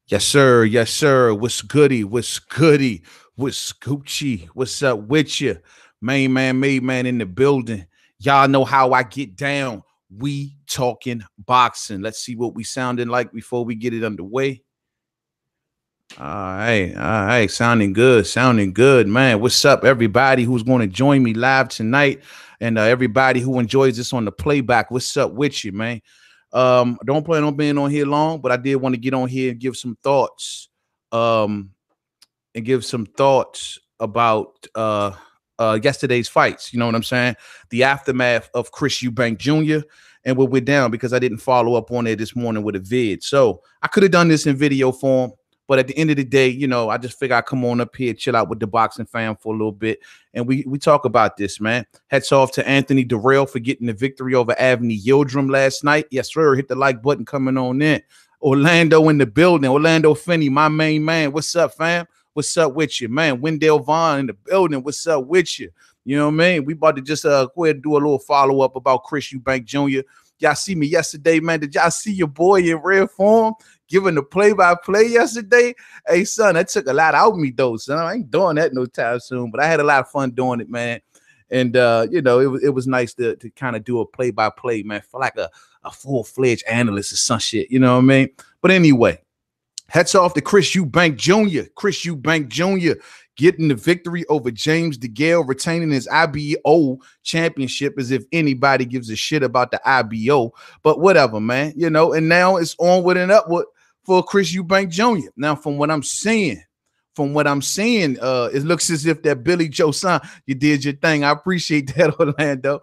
Yes, sir. Yes, sir. What's goody? What's goody? What's Gucci? What's up with you? Main man, made man in the building. Y'all know how I get down. We talking boxing. Let's see what we sounding like before we get it underway. All right, sounding good, man. What's up, everybody who's going to join me live tonight, and everybody who enjoys this on the playback? What's up with you, man? Don't plan on being on here long, but I did want to get on here and give some thoughts, um, about yesterday's fights. You know what I'm saying? The aftermath of Chris Eubank Jr. and what we're down because I didn't follow up on it this morning with a vid. So I could have done this in video form. But at the end of the day, you know, I just figure I come on up here, chill out with the boxing fam for a little bit, and we talk about this, man. Hats off to Anthony Durrell for getting the victory over Avni Yildirim last night. Yes, sir. Hit the like button coming on in. Orlando in the building. Orlando Finney, my main man. What's up, fam? What's up with you, man? Wendell Vaughn in the building. What's up with you? You know what I mean? We about to just go ahead and do a little follow-up about Chris Eubank Jr. Y'all see me yesterday, man. Did y'all see your boy in rare form? Giving the play-by-play yesterday. Hey, son, that took a lot out of me, though, son. I ain't doing that no time soon, but I had a lot of fun doing it, man. And, you know, it was nice to kind of do a play-by-play, man, for like a full-fledged analyst or some shit, you know what I mean? But anyway, hats off to Chris Eubank Jr. Chris Eubank Jr. getting the victory over James DeGale, retaining his IBO championship as if anybody gives a shit about the IBO. But whatever, man, you know, and now it's onward and upward for Chris Eubank Jr. Now, from what I'm seeing, it looks as if that Billy Joe son, you did your thing. I appreciate that, Orlando.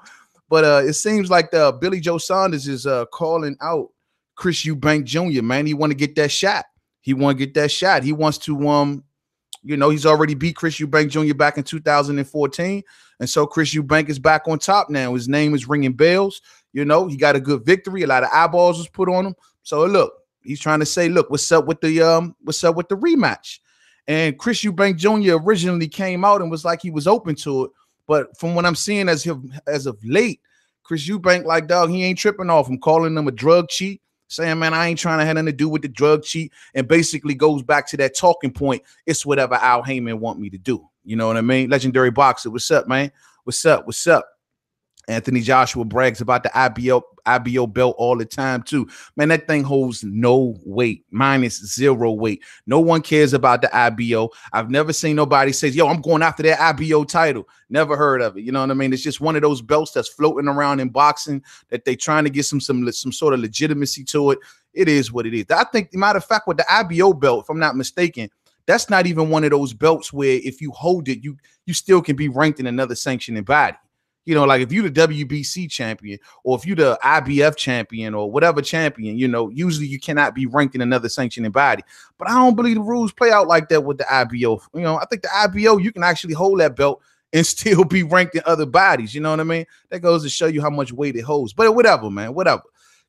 But it seems like the Billy Joe Saunders is calling out Chris Eubank Jr., man. He want to get that shot. He wants to, you know, he's already beat Chris Eubank Jr. back in 2014. And so Chris Eubank is back on top now. His name is ringing bells. You know, he got a good victory. A lot of eyeballs was put on him. So look, he's trying to say, look, what's up with the rematch? And Chris Eubank Jr. originally came out and was like he was open to it. But from what I'm seeing as of late, Chris Eubank, like, dog, he ain't tripping off him, calling him a drug cheat, saying, man, I ain't trying to have nothing to do with the drug cheat, and basically goes back to that talking point. It's whatever Al Heyman want me to do. You know what I mean? Legendary boxer. What's up, man? What's up? Anthony Joshua brags about the IBO belt all the time too. Man, that thing holds no weight, -0 weight. No one cares about the IBO. I've never seen nobody say, yo, I'm going after that IBO title. Never heard of it. You know what I mean? It's just one of those belts that's floating around in boxing that they trying to get some sort of legitimacy to it. It is what it is. I think, matter of fact, with the IBO belt, if I'm not mistaken, that's not even one of those belts where if you hold it, you still can be ranked in another sanctioning body. You know, like if you're the WBC champion or if you're the IBF champion or whatever champion, you know, usually you cannot be ranked in another sanctioning body. But I don't believe the rules play out like that with the IBO. You know, I think the IBO, you can actually hold that belt and still be ranked in other bodies. You know what I mean? That goes to show you how much weight it holds. But whatever, man, whatever.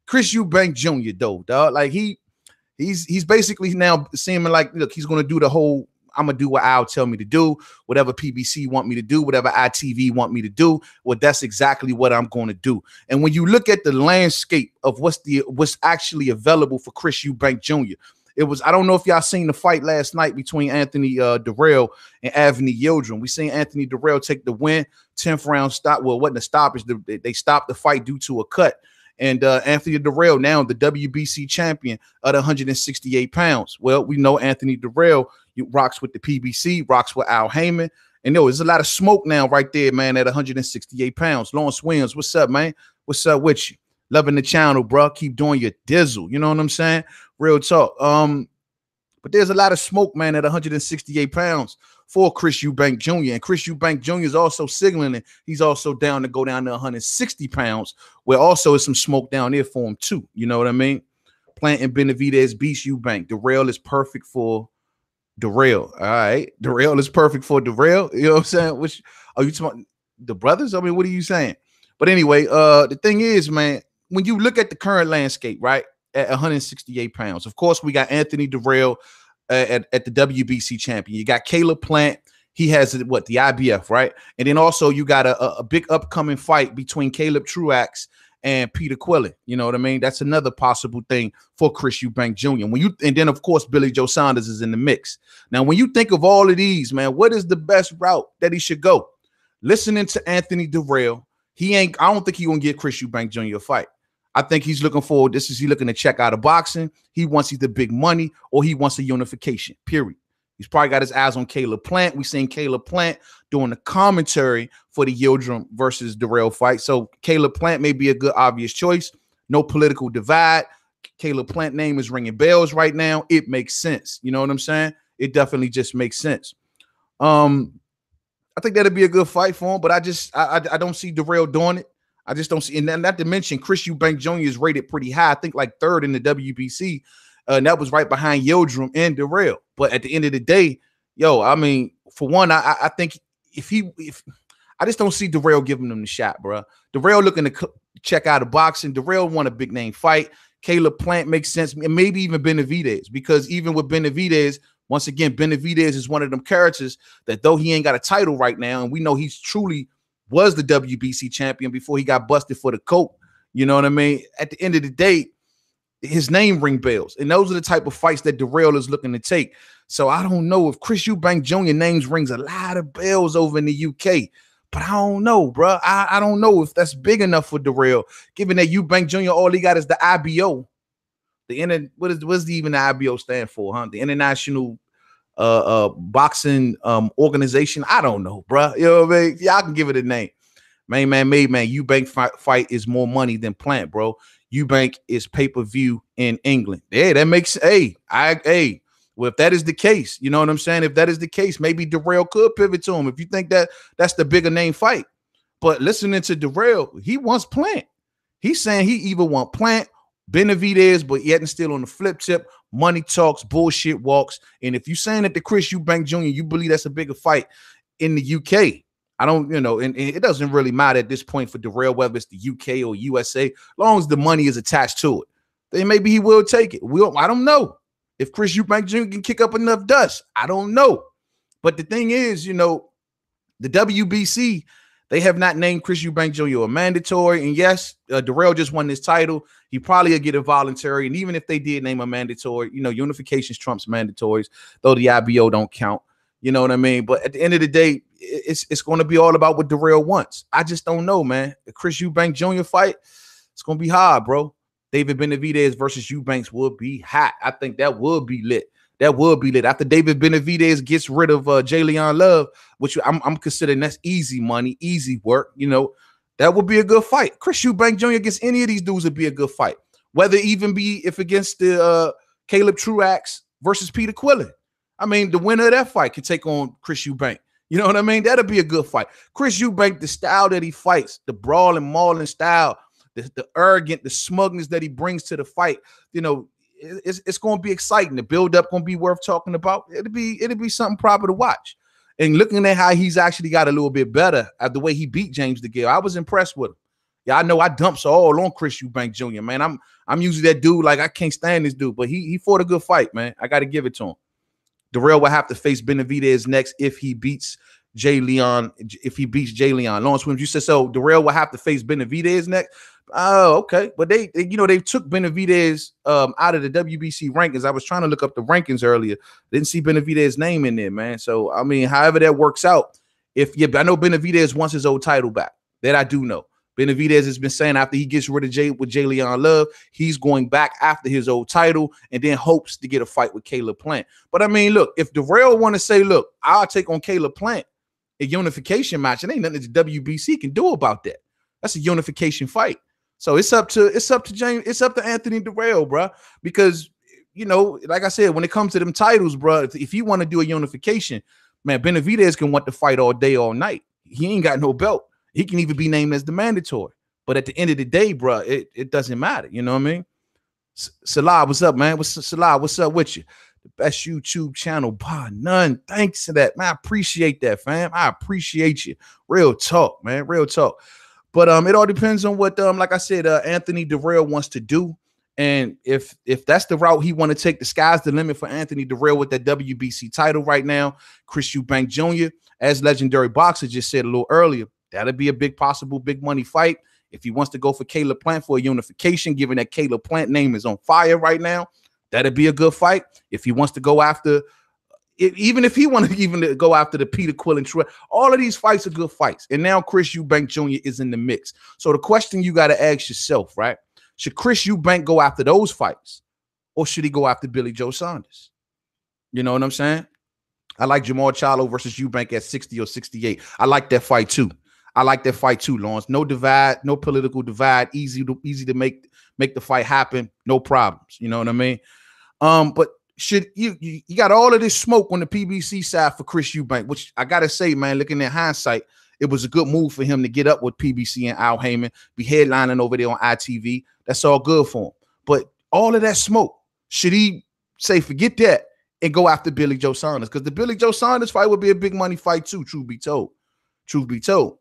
Chris Eubank Jr., though, dog, like he's basically now seeming like, look, he's going to do the whole, I'm going to do what Al tell me to do, whatever PBC want me to do, whatever ITV want me to do. Well, that's exactly what I'm going to do. And when you look at the landscape of what's actually available for Chris Eubank Jr., it was, I don't know if y'all seen the fight last night between Anthony Durrell and Avni Yildirim. We seen Anthony Durrell take the win, 10th round stop. Well, it wasn't a stoppage. They stopped the fight due to a cut. And Anthony Durrell, now the WBC champion at 168 pounds. Well, we know Anthony Durrell rocks with the PBC, rocks with Al Heyman. And there's a lot of smoke now right there, man, at 168 pounds. Lawrence Williams, what's up, man? What's up with you? Loving the channel, bro. Keep doing your dizzle. You know what I'm saying? Real talk. But there's a lot of smoke, man, at 168 pounds for Chris Eubank Jr. And Chris Eubank Jr. is also signaling he's also down to go down to 160 pounds, where also is some smoke down there for him too. You know what I mean? Planting Benavidez beats Eubank. Durrell is perfect for Durrell. All right. Durrell is perfect for Durrell. You know what I'm saying? Which are you talking the brothers? I mean, what are you saying? But anyway, the thing is, man, when you look at the current landscape, right, at 168 pounds, of course, we got Anthony Durrell at the WBC champion. You got Caleb Plant. He has the IBF, right? And then also you got a big upcoming fight between Caleb Truax and Peter Quillen. You know what I mean? That's another possible thing for Chris Eubank Jr. And then of course Billy Joe Saunders is in the mix. Now, when you think of all of these, man, what is the best route that he should go? Listening to Anthony Durrell, I don't think he's gonna get Chris Eubank Jr. a fight. I think he's looking forward. Is he looking to check out of boxing? He wants either big money or he wants a unification, period. He's probably got his eyes on Caleb Plant. We've seen Caleb Plant doing the commentary for the Yildirim versus Durrell fight. So Caleb Plant may be a good obvious choice. No political divide. Caleb Plant name is ringing bells right now. It makes sense. You know what I'm saying? It definitely just makes sense. I think that'd be a good fight for him, but I don't see Durrell doing it. I just don't see, and then not to mention Chris Eubank Jr. is rated pretty high. I think like third in the WBC, and that was right behind Yildirim and Durrell. But at the end of the day, I mean, for one, I think if I just don't see Durrell giving him the shot, bro. Durrell looking to check out of boxing. Durrell won a big name fight. Caleb Plant makes sense, and maybe even Benavidez, because even with Benavidez, once again, Benavidez is one of them characters that though he ain't got a title right now, and we know he's truly was the WBC champion before he got busted for the coke. You know what I mean? At the end of the day, his name ring bells. And those are the type of fights that Durrell is looking to take. So I don't know if Chris Eubank Jr. names rings a lot of bells over in the UK. But I don't know, bro. I don't know if that's big enough for Durrell, given that Eubank Jr., all he got is the IBO. What does even the IBO stand for, huh? The International Boxing Organization. I don't know, bro. You know what I mean? Y'all can give it a name. Man. Eubank fight is more money than Plant, bro. Eubank is pay-per-view in England. Yeah, that makes well, if that is the case, you know what I'm saying? If that is the case, maybe Durrell could pivot to him if you think that that's the bigger name fight. But listening to Durrell, he wants Plant. He's saying he either want Plant, Benavidez, but yet and still on the flip tip, money talks, bullshit walks. And if you're saying that the Chris Eubank Jr., you believe that's a bigger fight in the UK, I don't, and it doesn't really matter at this point for Durrell, whether it's the UK or USA, as long as the money is attached to it, then maybe he will take it. I don't know. If Chris Eubank Jr. can kick up enough dust, I don't know. But the thing is, the WBC, they have not named Chris Eubank Jr. a mandatory. And yes, Durrell just won this title. He probably will get a voluntary. And even if they did name a mandatory, unifications trumps mandatories, though the IBO don't count. You know what I mean? But at the end of the day, it's going to be all about what Durrell wants. I just don't know, man. The Chris Eubank Jr. fight, it's going to be hard, bro. David Benavidez versus Eubanks would be hot. I think that would be lit. That would be lit. After David Benavidez gets rid of Jalen Love, which I'm considering that's easy money, easy work, that would be a good fight. Chris Eubank Jr. against any of these dudes would be a good fight. Whether even be if against the Caleb Truax versus Peter Quillen. I mean, the winner of that fight could take on Chris Eubank. You know what I mean? That'll be a good fight. Chris Eubank, the style that he fights, the brawling, mauling style, the arrogant, the smugness that he brings to the fight, it's going to be exciting. The build-up going to be worth talking about. It'll be something proper to watch. And looking at how he's actually got a little bit better at the way he beat James DeGale, I was impressed with him. Yeah, I know I dumped all on Chris Eubank Jr., man. I'm usually that dude, like I can't stand this dude, but he fought a good fight, man. I got to give it to him. Durrell will have to face Benavidez next if he beats Jay Leon. Lawrence Williams, you said so. Durrell will have to face Benavidez next. Oh, okay. But they took Benavidez out of the WBC rankings. I was trying to look up the rankings earlier. Didn't see Benavidez's name in there, man. So I mean, however that works out. I know Benavidez wants his old title back. That I do know. Benavidez has been saying after he gets rid of Jay Leon Love, he's going back after his old title and then hopes to get a fight with Caleb Plant. But I mean, look, if Durrell want to say, look, I'll take on Caleb Plant, a unification match, and ain't nothing that the WBC can do about that. That's a unification fight. So it's up to Anthony Durrell, bro. Because like I said, when it comes to them titles, bro, if you want to do a unification, man, Benavidez can want to fight all day, all night. He ain't got no belt. He can even be named as the mandatory. But at the end of the day, bro, it doesn't matter. You know what I mean? Salah, what's up, man? Salah, what's up with you? The best YouTube channel, bar none. Thanks to that, man. I appreciate that, fam. I appreciate you. Real talk, man. Real talk. But it all depends on what, like I said, Anthony Durrell wants to do. And if that's the route he want to take, the sky's the limit for Anthony Durrell with that WBC title right now. Chris Eubank Jr., as legendary boxer just said a little earlier, that'll be a possible big money fight. If he wants to go for Caleb Plant for a unification, given that Caleb Plant name is on fire right now, that'd be a good fight. If he wants to go after, even if he wants to even go after the Peter Quill and Troy, all of these fights are good fights. And now Chris Eubank Jr. is in the mix. So the question you got to ask yourself, right? Should Chris Eubank go after those fights, or should he go after Billy Joe Saunders? You know what I'm saying? I like Jamal Charlo versus Eubank at 60 or 68. I like that fight too. I like that fight too, Lawrence. No divide, no political divide. Easy to make the fight happen. No problems. You know what I mean? But should you got all of this smoke on the PBC side for Chris Eubank, which I gotta say, man, looking at hindsight, it was a good move for him to get up with PBC and Al Heyman, be headlining over there on ITV. That's all good for him. But all of that smoke, should he say forget that and go after Billy Joe Saunders? Because the Billy Joe Saunders fight would be a big money fight too, truth be told. Truth be told.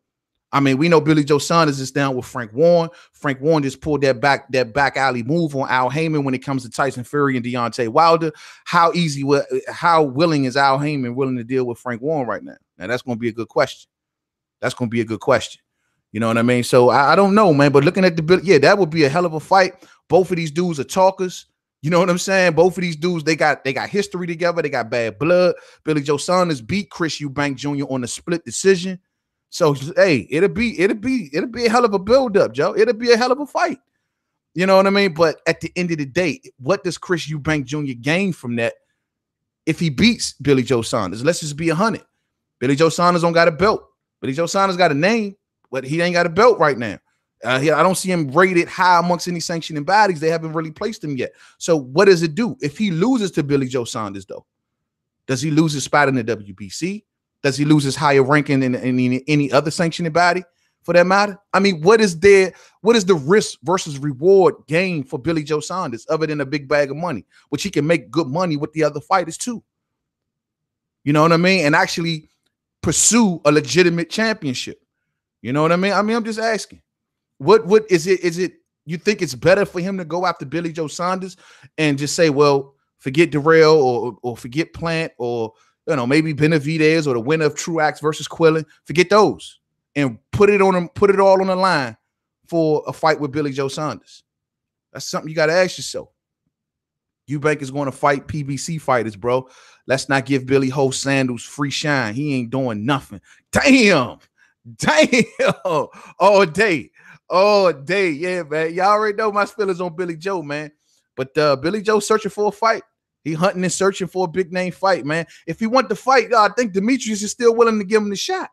I mean, we know Billy Joe Saunders is down with Frank Warren. Frank Warren just pulled that back alley move on Al Heyman when it comes to Tyson Fury and Deontay Wilder. How willing is Al Heyman willing to deal with Frank Warren right now? Now, that's going to be a good question. That's going to be a good question. You know what I mean? So I don't know, man. But looking at that would be a hell of a fight. Both of these dudes are talkers. You know what I'm saying? Both of these dudes, they got history together. They got bad blood. Billy Joe Saunders beat Chris Eubank Jr. on a split decision. So hey, it'll be a hell of a build-up, Joe. It'll be a hell of a fight. You know what I mean? But at the end of the day, what does Chris Eubank Jr. gain from that if he beats Billy Joe Saunders? Let's just be 100. Billy Joe Saunders don't got a belt. Billy Joe Saunders got a name, but he ain't got a belt right now. I don't see him rated high amongst any sanctioning bodies. They haven't really placed him yet. So what does it do? If he loses to Billy Joe Saunders, though, does he lose his spot in the WBC? Does he lose his higher ranking in any other sanctioning body for that matter? I mean, what is the risk versus reward gain for Billy Joe Saunders other than a big bag of money, which he can make good money with the other fighters too? You know what I mean? And actually pursue a legitimate championship. You know what I mean? I'm just asking. What is it? Is it you think it's better for him to go after Billy Joe Saunders and just say, well, forget Darrell or forget Plant or maybe Benavidez or the winner of Truax versus Quillen, forget those and put it all on the line for a fight with Billy Joe Saunders? That's something you got to ask yourself. Eubank is going to fight PBC fighters, bro. Let's not give Billy Ho Sandals free shine. He ain't doing nothing. Damn. All day. Yeah, man. Y'all already know my feelings on Billy Joe, man. But Billy Joe searching for a fight. He hunting and searching for a big name fight, man. If he want to fight, I think Demetrius is still willing to give him the shot.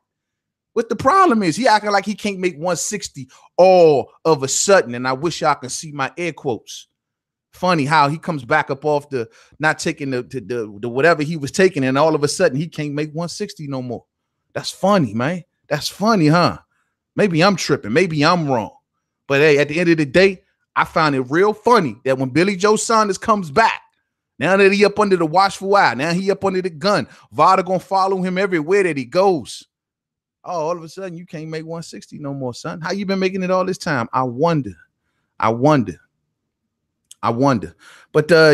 What the problem is, he acting like he can't make 160 all of a sudden. And I wish y'all can see my air quotes. Funny how he comes back up off the not taking the whatever he was taking, and all of a sudden he can't make 160 no more. That's funny, man. That's funny, huh? Maybe I'm tripping. Maybe I'm wrong. But hey, at the end of the day, I found it real funny that when Billy Joe Saunders comes back, now that he up under the watchful eye, now he up under the gun, Vada gonna follow him everywhere that he goes. Oh, all of a sudden you can't make 160 no more, son. How you been making it all this time? I wonder. But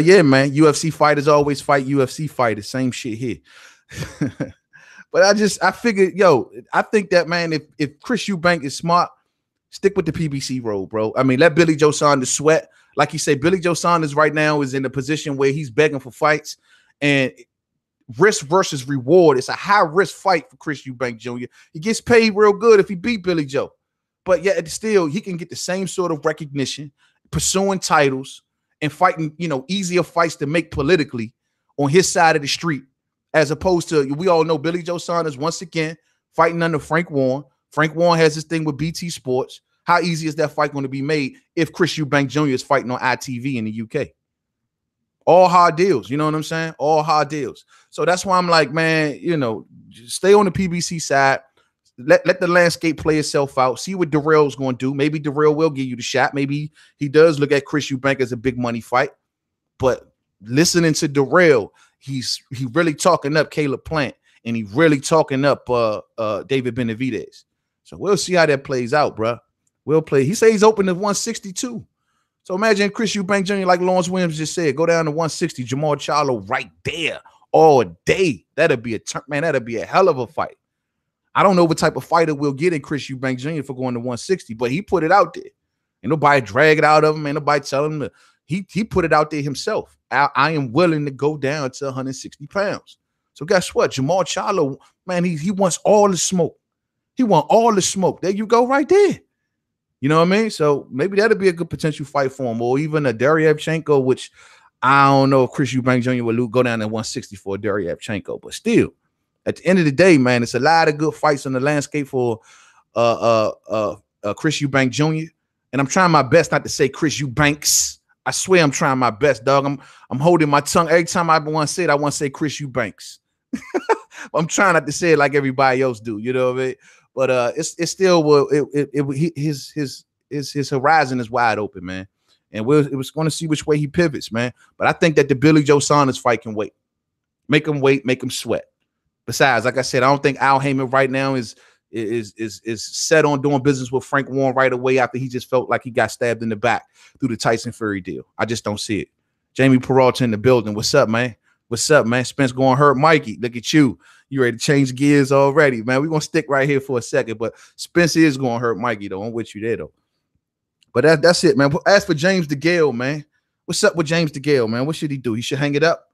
yeah, man, UFC fighters always fight UFC fighters. Same shit here. But I figured, I think that, man, if Chris Eubank is smart, stick with the PBC role, bro. I mean, let Billy Joe Saunders sweat. Like you say, Billy Joe Saunders right now is in a position where he's begging for fights, and risk versus reward. It's a high risk fight for Chris Eubank Jr. He gets paid real good if he beat Billy Joe, but yet still he can get the same sort of recognition, pursuing titles and fighting, easier fights to make politically on his side of the street, as opposed to, we all know Billy Joe Saunders once again fighting under Frank Warren. Frank Warren has this thing with BT Sports. How easy is that fight going to be made if Chris Eubank Jr. is fighting on ITV in the UK? All hard deals, you know what I'm saying? All hard deals. So that's why I'm like, man, just stay on the PBC side. Let the landscape play itself out. See what Darrell's going to do. Maybe Darrell will give you the shot. Maybe he does look at Chris Eubank as a big money fight. But listening to Darrell, he really talking up Caleb Plant, and he really talking up David Benavidez. So we'll see how that plays out, bro. We'll play. He says he's open to 162. So imagine Chris Eubank Jr., like Lawrence Williams just said, go down to 160. Jamal Charlo right there all day. That'll be a hell of a fight. I don't know what type of fighter we'll get in Chris Eubank Jr. for going to 160, but he put it out there. Ain't nobody drag it out of him. Ain't nobody tell him to. He put it out there himself. I am willing to go down to 160 pounds. So guess what? Jamal Charlo, man, he wants all the smoke. He wants all the smoke. There you go right there. You know what I mean? So maybe that'll be a good potential fight for him. Or even a Deryevchenko, which I don't know if Chris Eubank Jr. will go down to 160 for Deryevchenko. But still, at the end of the day, man, it's a lot of good fights on the landscape for Chris Eubank Jr. And I'm trying my best not to say Chris Eubanks. I swear I'm trying my best, dog. I'm holding my tongue. Every time I want to say it, I want to say Chris Eubanks. I'm trying not to say it like everybody else do. You know what I mean? But it's still his horizon is wide open, man. And it was going to see which way he pivots, man. But I think that the Billy Joe Saunders fight can wait. Make him wait, make him sweat. Besides, like I said, I don't think Al Heyman right now is set on doing business with Frank Warren right away after he just felt like he got stabbed in the back through the Tyson Fury deal. I just don't see it. Jamie Peralta in the building. What's up, man? What's up, man? Spence going hurt Mikey. Look at you. You ready to change gears already, man. We're going to stick right here for a second, but Spence is going to hurt Mikey, though. I'm with you there, though. But that's it, man. As for James DeGale, man, what's up with James DeGale, man? What should he do? He should hang it up.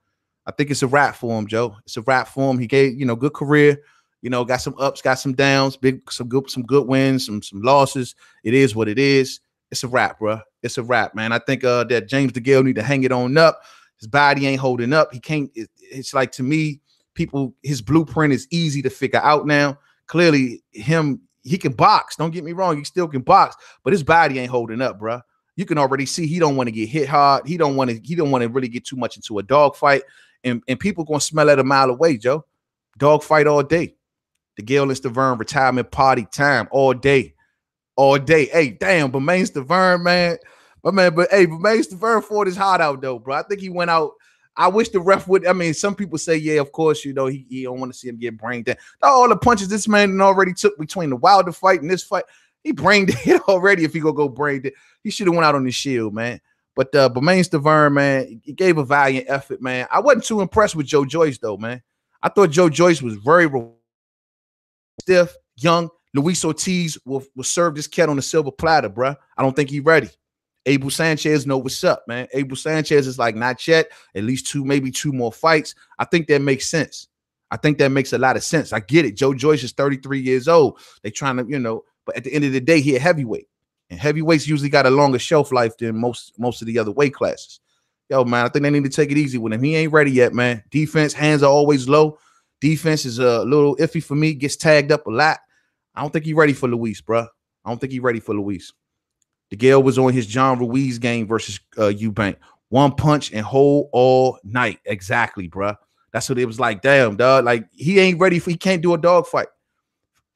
I think it's a wrap for him, Joe. It's a wrap for him. He gave, good career. Got some ups, got some downs, some good wins, some losses. It is what it is. It's a wrap, bro. It's a wrap, man. I think that James DeGale need to hang it on up. His body ain't holding up. He can't. It's like, to me, his blueprint is easy to figure out now. Clearly, he can box. Don't get me wrong. He still can box, but his body ain't holding up, bro. You can already see he don't want to get hit hard. He don't want to really get too much into a dog fight. And people gonna smell it a mile away, Joe. Dog fight all day. DeGale and Stavern retirement party time all day. All day. Hey, damn, but Maine Stavern, man. But Maine Stavern fought his heart out, though, bro. I think he went out. I wish the ref would. I mean, some people say, yeah, of course, he don't want to see him get brain dead. All the punches this man already took between the Wilder fight and this fight, he brain dead already. If he go brain dead, he should have went out on the shield, man. But Maine Stavern, man, he gave a valiant effort, man. I wasn't too impressed with Joe Joyce, though, man. I thought Joe Joyce was very stiff, young. Luis Ortiz will serve this cat on a silver platter, bro. I don't think he's ready. Abel Sanchez know what's up, man. Abel Sanchez is like, not yet. At least maybe two more fights. I think that makes sense. I think that makes a lot of sense. I get it. Joe Joyce is 33 years old. They trying to, but at the end of the day, he a heavyweight. And heavyweights usually got a longer shelf life than most of the other weight classes. Yo, man, I think they need to take it easy with him. He ain't ready yet, man. Defense, hands are always low. Defense is a little iffy for me. Gets tagged up a lot. I don't think he's ready for Luis, bro. I don't think he's ready for Luis. DeGale was on his John Ruiz game versus Eubank. One punch and hold all night. Exactly, bro. That's what it was like. Damn, dog. Like, he ain't ready he can't do a dog fight.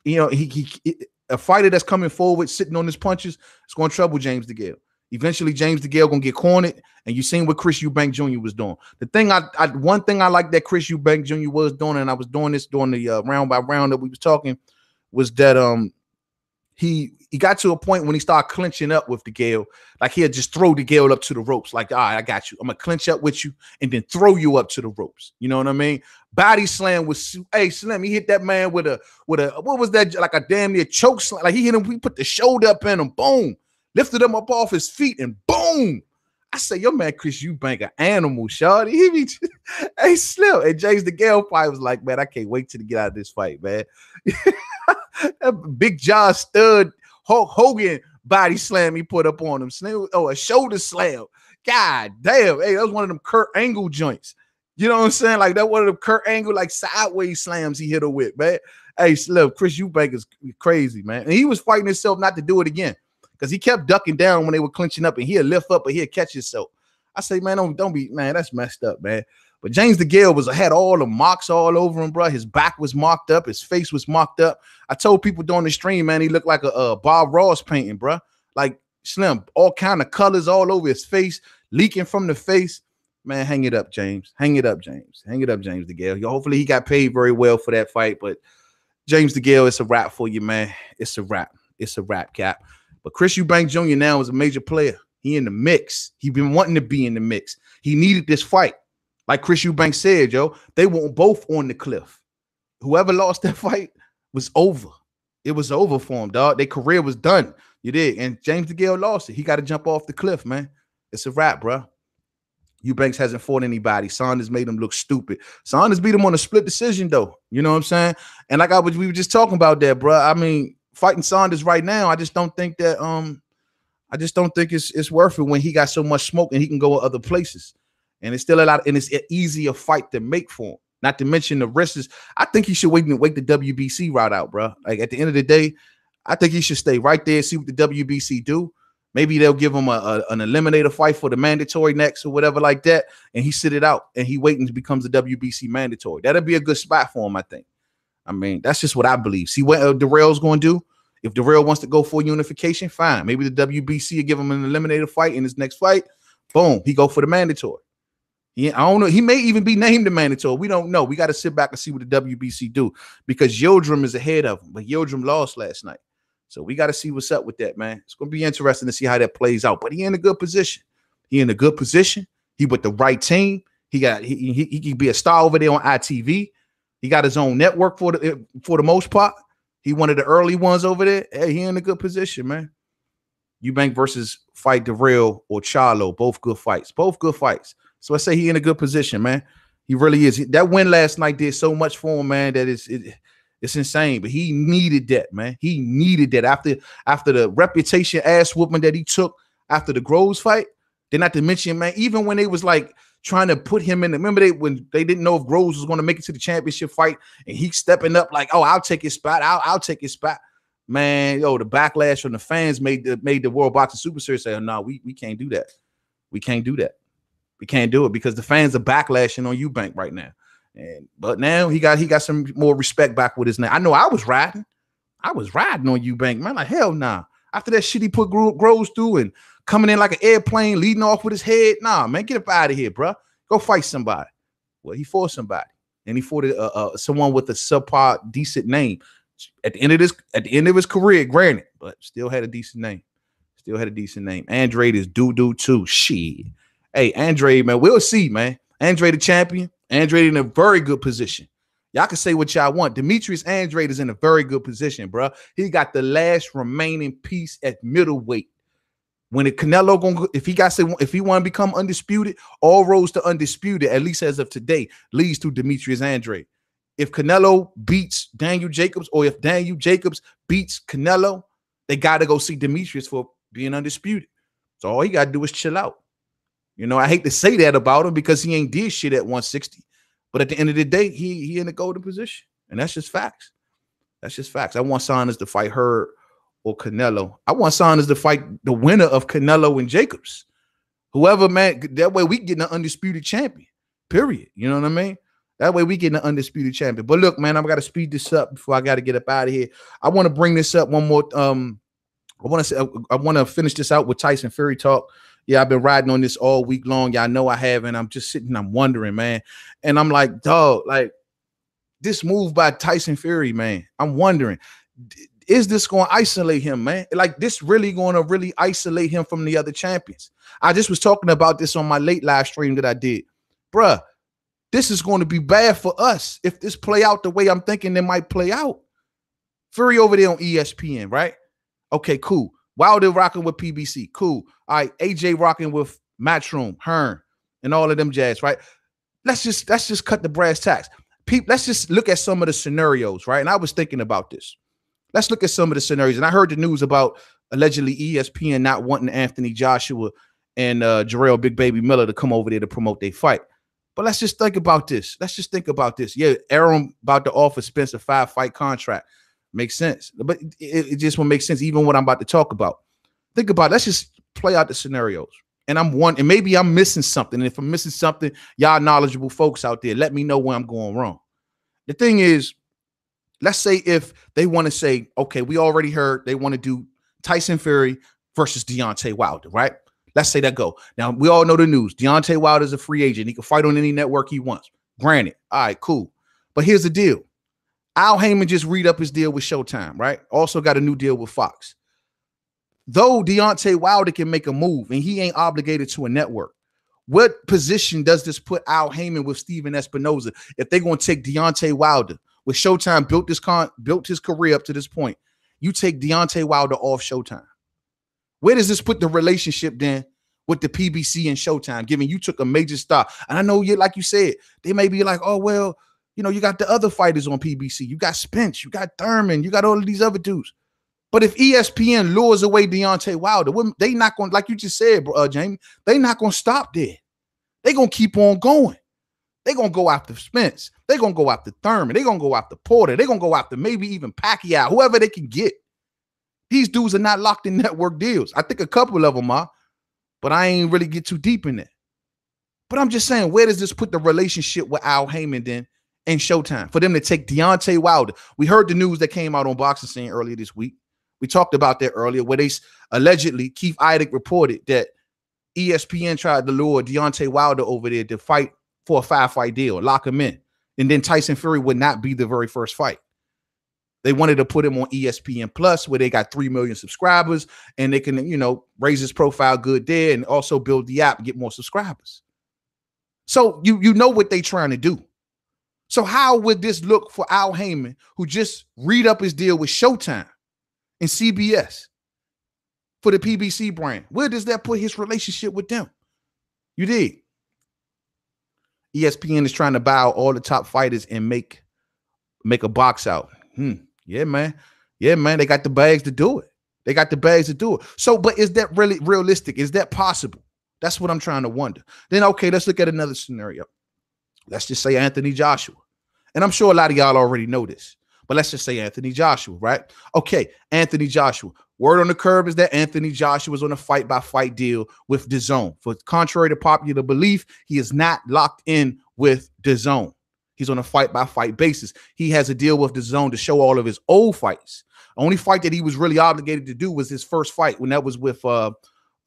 A fighter that's coming forward, sitting on his punches, it's going to trouble James DeGale. Eventually, James DeGale going to get cornered, and you seen what Chris Eubank Jr. was doing. The thing one thing I like that Chris Eubank Jr. was doing, and I was doing this during the round by round that we was talking, was that he got to a point when he started clinching up with DeGale, like he'd just throw DeGale up to the ropes, like, all right, I got you. I'm gonna clinch up with you and then throw you up to the ropes. You know what I mean? Body slam was, hey, Slim, he hit that man with a what was that, like a damn near choke slam? Like he hit him, he put the shoulder up in him, boom, lifted him up off his feet, and boom. I say, your man Chris Eubank an animal, shawty. He be hey, Slim. And James DeGale fight was like, man, I can't wait till to get out of this fight, man. That Big John Stud Hulk Hogan body slam he put up on him. A shoulder slam. God damn. Hey, that was one of them Kurt Angle joints. You know what I'm saying? Like, that one of them Kurt Angle, like, sideways slams he hit her with, man. Hey, Slim, Chris Eubank is crazy, man. And he was fighting himself not to do it again because he kept ducking down when they were clinching up, and he'll lift up, but he'll catch himself. I say, man, don't be, man, that's messed up, man. But James DeGale had all the marks all over him, bro. His back was marked up. His face was marked up. I told people during the stream, man, he looked like a Bob Ross painting, bro. Like, Slim, all kind of colors all over his face, leaking from the face. Man, hang it up, James. Hang it up, James. Hang it up, James DeGale. Hopefully he got paid very well for that fight. But James DeGale, it's a wrap for you, man. It's a wrap. It's a wrap, Cap. But Chris Eubank Jr. now is a major player. He in the mix. He been wanting to be in the mix. He needed this fight. Like Chris Eubank said, they were both on the cliff. Whoever lost that fight was over. It was over for him, dog. Their career was done. You did. And James DeGale lost it. He got to jump off the cliff, man. It's a wrap, bro. Eubanks hasn't fought anybody. Saunders made him look stupid. Saunders beat him on a split decision, though. You know what I'm saying? And like we were just talking about that, bro. I mean, fighting Saunders right now, I just don't think that I just don't think it's worth it when he got so much smoke and he can go other places. And it's still a lot, and it's an easier fight to make for him. Not to mention the risks. I think he should wait the WBC route out, bro. Like at the end of the day, I think he should stay right there, see what the WBC do. Maybe they'll give him an eliminator fight for the mandatory next or whatever like that, and he sit it out and he wait and becomes a WBC mandatory. That'll be a good spot for him, I think. I mean, that's just what I believe. See what Darrell's going to do. If Darrell wants to go for unification, fine. Maybe the WBC will give him an eliminator fight in his next fight. Boom, he go for the mandatory. I don't know. He may even be named the mandatory. We don't know. We got to sit back and see what the WBC do because Yildirim is ahead of him, but Yildirim lost last night. So we got to see what's up with that, man. It's going to be interesting to see how that plays out. But he in a good position. He in a good position. He with the right team. He can be a star over there on ITV. He got his own network for the most part. He one of the early ones over there. Hey, he in a good position, man. Eubank versus Fight Darrell or Charlo, both good fights. Both good fights. So I say he in a good position, man. He really is. That win last night did so much for him, man, that it's insane. But he needed that, man. He needed that after the reputation ass whooping that he took after the Groves fight. Then not to mention, man, even when they was like trying to put him in, remember when they didn't know if Groves was going to make it to the championship fight, and he stepping up like, oh, I'll take his spot. I'll take his spot. Man, yo, the backlash from the fans made the World Boxing Super Series say, no, we can't do that. We can't do that. We can't do it because the fans are backlashing on Eubank right now. But now he got some more respect back with his name. I know I was riding on Eubank, man. Like, hell nah. After that shit he put Groves through and coming in like an airplane, leading off with his head. Nah, man, get up out of here, bro. Go fight somebody. Well, he fought somebody. And he fought someone with a subpar, decent name. At the end of his career, granted, but still had a decent name. Still had a decent name. Andrade is doo-doo too. Shit. Hey, Andrade, man, we'll see, man. Andrade the champion. Andrade in a very good position. Y'all can say what y'all want. Demetrius Andrade is in a very good position, bro. He got the last remaining piece at middleweight. When Canelo if he want to become undisputed, all roads to undisputed, at least as of today, leads to Demetrius Andrade. If Canelo beats Daniel Jacobs, or if Daniel Jacobs beats Canelo, they got to go see Demetrius for being undisputed. So all he got to do is chill out. You know, I hate to say that about him because he ain't did shit at 160. But at the end of the day, he in a golden position. And that's just facts. That's just facts. I want Saunders to fight Hurd or Canelo. I want Saunders to fight the winner of Canelo and Jacobs. Whoever, man, that way we getting an undisputed champion. Period. You know what I mean? That way we getting an undisputed champion. But look, man, I've got to speed this up before I got to get up out of here. I want to bring this up one more. I want to finish this out with Tyson Fury talk. Yeah, I've been riding on this all week long. Y'all know I have, and I'm just sitting, I'm wondering, man. And I'm like, dog, like this move by Tyson Fury, man. I'm wondering, is this going to isolate him, man? Like this really going to really isolate him from the other champions? I just was talking about this on my late live stream that I did. Bruh, this is going to be bad for us if this play out the way I'm thinking it might play out. Fury over there on ESPN, right? Okay, cool. Wilder rocking with PBC. Cool. All right, AJ rocking with Matchroom, Hearn, and all of them jazz, right? Let's just cut the brass tacks. Let's just look at some of the scenarios, right? And I was thinking about this. Let's look at some of the scenarios. And I heard the news about allegedly ESPN not wanting Anthony Joshua and Jarrell Big Baby Miller to come over there to promote their fight. But let's just think about this. Let's just think about this. Yeah, Aaron about to offer Spence a 5-fight contract. Makes sense. But it just won't make sense, even what I'm about to talk about. Think about it. Let's just play out the scenarios. And maybe I'm missing something. And if I'm missing something, y'all knowledgeable folks out there, let me know where I'm going wrong. The thing is, let's say if they want to say, okay, we already heard they want to do Tyson Fury versus Deontay Wilder, right? Let's say that go. Now, we all know the news. Deontay Wilder is a free agent. He can fight on any network he wants. Granted. All right, cool. But here's the deal. Al Heyman just read up his deal with Showtime, right? Also got a new deal with Fox. Though Deontay Wilder can make a move and he ain't obligated to a network, what position does this put Al Heyman with Steven Espinoza if they're going to take Deontay Wilder where Showtime built his career up to this point. You take Deontay Wilder off Showtime. Where does this put the relationship then with the PBC and Showtime, given you took a major star? And I know you, like you said, they may be like, oh, well, you know, you got the other fighters on PBC. You got Spence, you got Thurman, you got all of these other dudes. But if ESPN lures away Deontay Wilder, they not going, like you just said, Jamie, they not going to stop there. They going to keep on going. They going to go after Spence. They going to go after Thurman. They going to go after Porter. They going to go after maybe even Pacquiao, whoever they can get. These dudes are not locked in network deals. I think a couple of them are, but I ain't really get too deep in it. But I'm just saying, where does this put the relationship with Al Heyman then and Showtime for them to take Deontay Wilder? We heard the news that came out on Boxing Scene earlier this week. We talked about that earlier, where they allegedly, Keith Idec reported that ESPN tried to lure Deontay Wilder over there to fight for a 5-fight deal, lock him in. And then Tyson Fury would not be the very first fight. They wanted to put him on ESPN Plus, where they got 3 million subscribers, and they can, you know, raise his profile good there and also build the app and get more subscribers. So you know what they're trying to do. So how would this look for Al Heyman, who just read up his deal with Showtime and CBS for the PBC brand? Where does that put his relationship with them? You did. ESPN is trying to buy out all the top fighters and make a box out. Yeah, man. Yeah, man. They got the bags to do it. They got the bags to do it. So, but is that really realistic? Is that possible? That's what I'm trying to wonder. Then, okay, let's look at another scenario. Let's just say Anthony Joshua. And I'm sure a lot of y'all already know this, but let's just say Anthony Joshua, right? Okay, Anthony Joshua. Word on the curb is that Anthony Joshua is on a fight-by-fight deal with DAZN. For contrary to popular belief, he is not locked in with DAZN. He's on a fight-by-fight basis. He has a deal with DAZN to show all of his old fights. The only fight that he was really obligated to do was his first fight, when that was with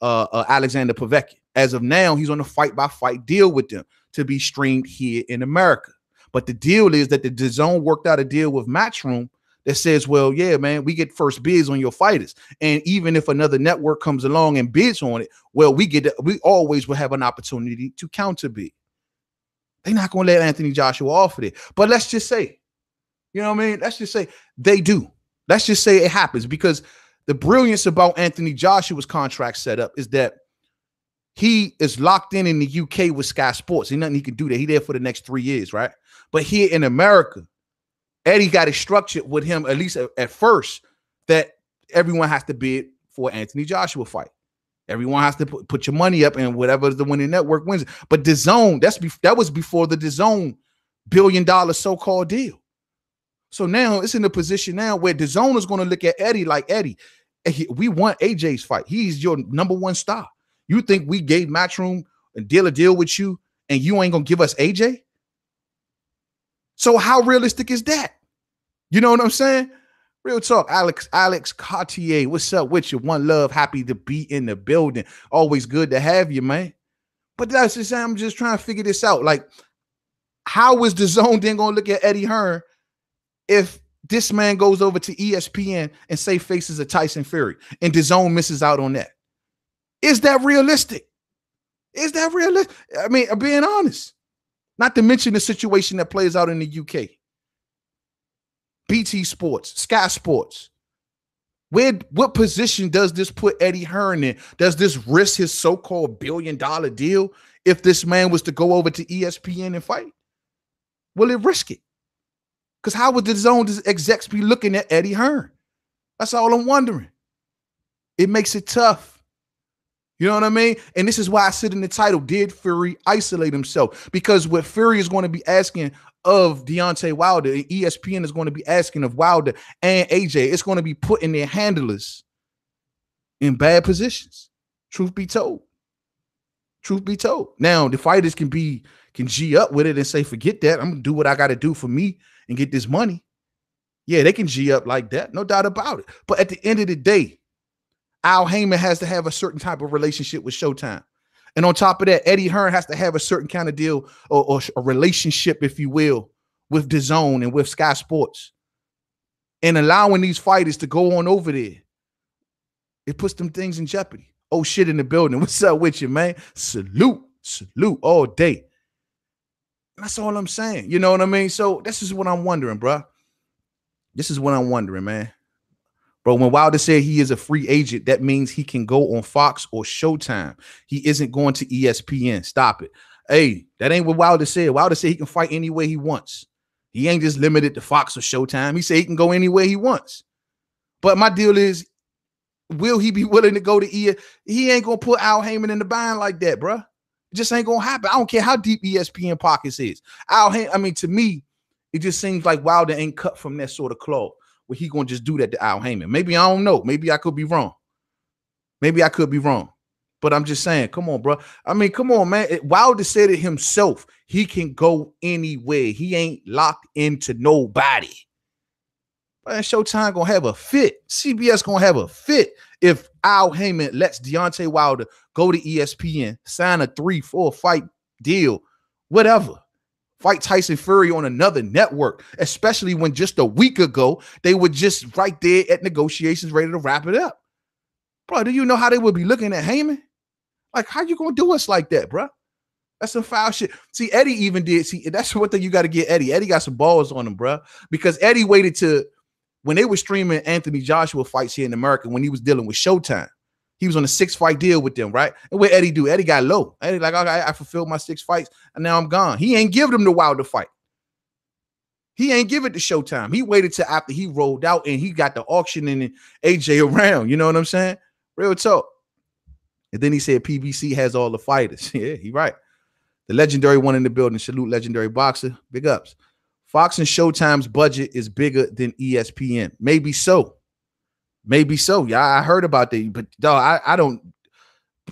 Alexander Povetkin. As of now, he's on a fight-by-fight deal with them to be streamed here in America. But the deal is that the DAZN worked out a deal with Matchroom that says, well, yeah, man, we get first bids on your fighters. And even if another network comes along and bids on it, well, we always will have an opportunity to counter bid. They're not going to let Anthony Joshua off of it. But let's just say, you know what I mean? Let's just say they do. Let's just say it happens, because the brilliance about Anthony Joshua's contract setup is that he is locked in the UK with Sky Sports. Ain't nothing he can do there. He's there for the next 3 years, right? But here in America, Eddie got it structured with him, at least at first, that everyone has to bid for Anthony Joshua fight. Everyone has to put your money up, and whatever the winning network wins. But DAZN, that was before the DAZN billion-dollar so-called deal. So now it's in a position now where DAZN is going to look at Eddie like, Eddie, we want AJ's fight. He's your number one star. You think we gave Matchroom a deal with you, and you ain't going to give us AJ? So how realistic is that? You know what I'm saying? Real talk. Alex Cartier, what's up with you? One love, happy to be in the building. Always good to have you, man. But that's just, I'm just trying to figure this out. Like, how is DAZN then going to look at Eddie Hearn if this man goes over to ESPN and say faces a Tyson Fury, and DAZN misses out on that? Is that realistic? Is that realistic? I mean, I'm being honest. Not to mention the situation that plays out in the UK. BT Sports, Sky Sports. What position does this put Eddie Hearn in? Does this risk his so-called billion-dollar deal if this man was to go over to ESPN and fight? Will it risk it? Because how would the DAZN execs be looking at Eddie Hearn? That's all I'm wondering. It makes it tough. You know what I mean? And this is why I said in the title, did Fury isolate himself? Because what Fury is going to be asking of Deontay Wilder, and ESPN is going to be asking of Wilder and AJ, it's going to be putting their handlers in bad positions. Truth be told. Truth be told. Now, the fighters can G up with it and say, forget that. I'm going to do what I got to do for me and get this money. Yeah, they can G up like that. No doubt about it. But at the end of the day, Al Heyman has to have a certain type of relationship with Showtime. And on top of that, Eddie Hearn has to have a certain kind of deal or a relationship, if you will, with DAZN and with Sky Sports. And allowing these fighters to go on over there, it puts them things in jeopardy. Oh, shit in the building. What's up with you, man? Salute all day. That's all I'm saying. You know what I mean? So this is what I'm wondering, bro. This is what I'm wondering, man. Bro, when Wilder said he is a free agent, that means he can go on Fox or Showtime. He isn't going to ESPN. Stop it. Hey, that ain't what Wilder said. Wilder said he can fight any way he wants. He ain't just limited to Fox or Showtime. He said he can go anywhere he wants. But my deal is, will he be willing to go to ESPN? He ain't going to put Al Heyman in the bind like that, bro. It just ain't going to happen. I don't care how deep ESPN pockets is. Al Heyman, I mean, to me, it just seems like Wilder ain't cut from that sort of cloth where he going to just do that to Al Heyman. Maybe I don't know. Maybe I could be wrong. Maybe I could be wrong. But I'm just saying, come on, bro. I mean, come on, man. Wilder said it himself. He can go anywhere. He ain't locked into nobody. But Showtime gonna have a fit. CBS gonna have a fit if Al Heyman lets Deontay Wilder go to ESPN, sign a 3-4 fight deal, whatever. Fight Tyson Fury on another network, especially when just a week ago they were just right there at negotiations ready to wrap it up. Bro, do you know how they would be looking at Heyman? Like, how you gonna do us like that, bro? That's some foul shit. See, Eddie even did. See, that's one thing you got to get Eddie. Eddie got some balls on him, bro, because Eddie waited to when they were streaming Anthony Joshua fights here in America when he was dealing with Showtime. He was on a 6-fight deal with them, right? And what Eddie do? Eddie got low. Eddie like, okay, I fulfilled my 6 fights, and now I'm gone. He ain't give them the Wilder fight. He ain't give it to Showtime. He waited till after he rolled out and he got the auction and AJ around. You know what I'm saying? Real talk. And then he said PBC has all the fighters. Yeah, he right. The legendary one in the building. Salute legendary boxer. Big ups. Fox and Showtime's budget is bigger than ESPN. Maybe so. Maybe so. Yeah, I heard about that. But dog, I don't.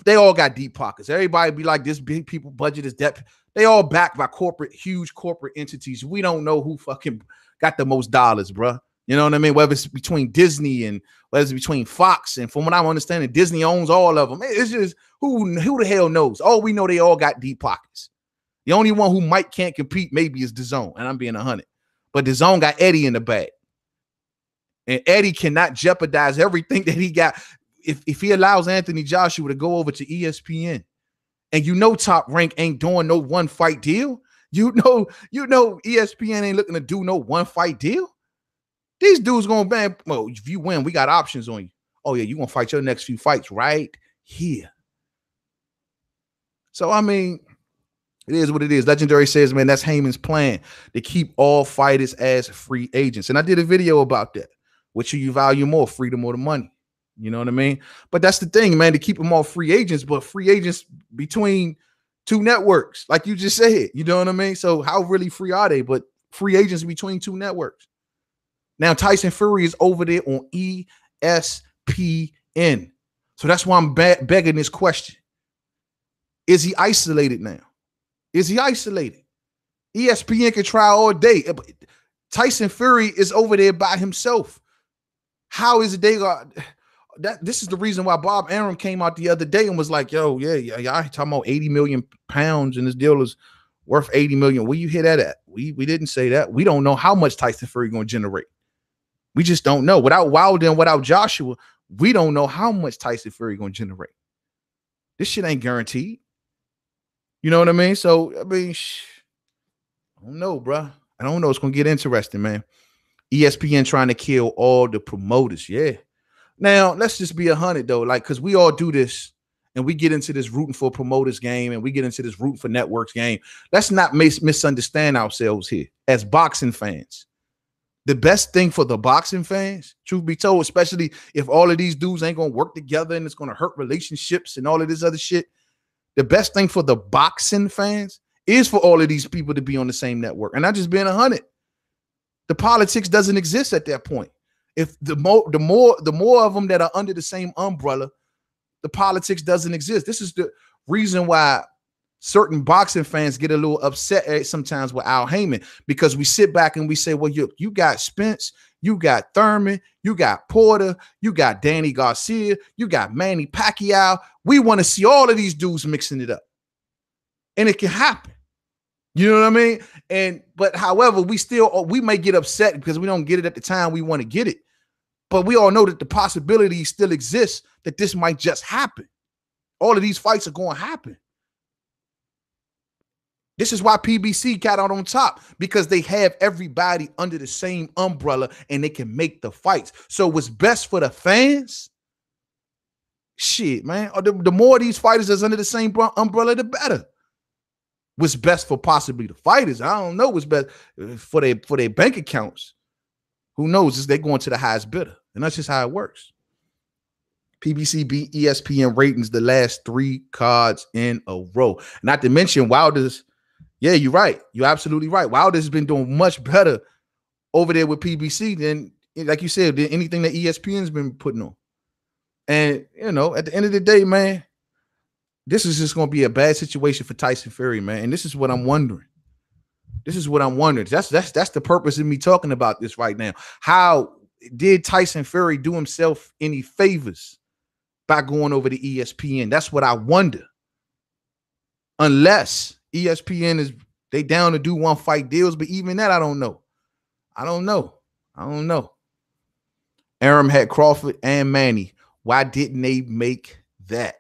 They all got deep pockets. Everybody be like, this big people budget is depth. They all backed by huge corporate entities. We don't know who fucking got the most dollars, bro. You know what I mean? Whether it's between Disney and whether it's between Fox. And from what I'm understanding, Disney owns all of them. It's just who the hell knows? All we know, they all got deep pockets. The only one who can't compete maybe is DAZN, and I'm being 100. But DAZN got Eddie in the bag. And Eddie cannot jeopardize everything that he got. If he allows Anthony Joshua to go over to ESPN, and you know Top Rank ain't doing no 1-fight deal, you know ESPN ain't looking to do no 1-fight deal. These dudes gonna ban. Well, if you win, we got options on you. Oh yeah, you gonna fight your next few fights right here. So I mean, it is what it is. Legendary says, man, that's Heyman's plan to keep all fighters as free agents. And I did a video about that. Which you value more, freedom or the money? You know what I mean? But that's the thing, man, to keep them all free agents, but free agents between 2 networks, like you just said. You know what I mean? So how really free are they? But free agents between 2 networks. Now Tyson Fury is over there on ESPN. So that's why I'm begging this question. Is he isolated now? Is he isolated? ESPN can try all day. Tyson Fury is over there by himself. How is it they got that? This is the reason why Bob Arum came out the other day and was like, yo, yeah, I talking about 80 million pounds and this deal is worth 80 million. Where you hear that at? We didn't say that. We don't know how much Tyson Fury going to generate. We just don't know. Without Wilder and without Joshua, we don't know how much Tyson Fury going to generate. This shit ain't guaranteed. You know what I mean? So, I mean, I don't know, bro. I don't know. It's going to get interesting, man. ESPN trying to kill all the promoters. Yeah. Now, let's just be 100, though. Like, because we all do this and we get into this rooting for promoters game and we get into this rooting for networks game. Let's not misunderstand ourselves here as boxing fans. The best thing for the boxing fans, truth be told, especially if all of these dudes ain't going to work together and it's going to hurt relationships and all of this other shit. The best thing for the boxing fans is for all of these people to be on the same network. And not just being 100. The politics doesn't exist at that point. If the more of them that are under the same umbrella, the politics doesn't exist. This is the reason why certain boxing fans get a little upset sometimes with Al Heyman, because we sit back and we say, well, you got Spence, you got Thurman, you got Porter, you got Danny Garcia, you got Manny Pacquiao. We want to see all of these dudes mixing it up. And it can happen. You know what I mean? But however, we may get upset because we don't get it at the time we want to get it. But we all know that the possibility still exists that this might just happen. All of these fights are going to happen. This is why PBC got out on top, because they have everybody under the same umbrella and they can make the fights. So what's best for the fans? Shit, man. The more of these fighters that's under the same umbrella, the better. What's best for possibly the fighters? I don't know what's best for their bank accounts. Who knows? Is they going to the highest bidder, and that's just how it works. PBC beat ESPN ratings the last 3 cards in a row. Not to mention Wilder's. Yeah, you're right. You're absolutely right. Wilder's been doing much better over there with PBC than, like you said, than anything that ESPN's been putting on. And, you know, at the end of the day, man, this is just going to be a bad situation for Tyson Fury, man. And this is what I'm wondering. That's the purpose of me talking about this right now. How did Tyson Fury do himself any favors by going over to ESPN? That's what I wonder. Unless ESPN they down to do one fight deals, but even that I don't know. Arum had Crawford and Manny. Why didn't they make that?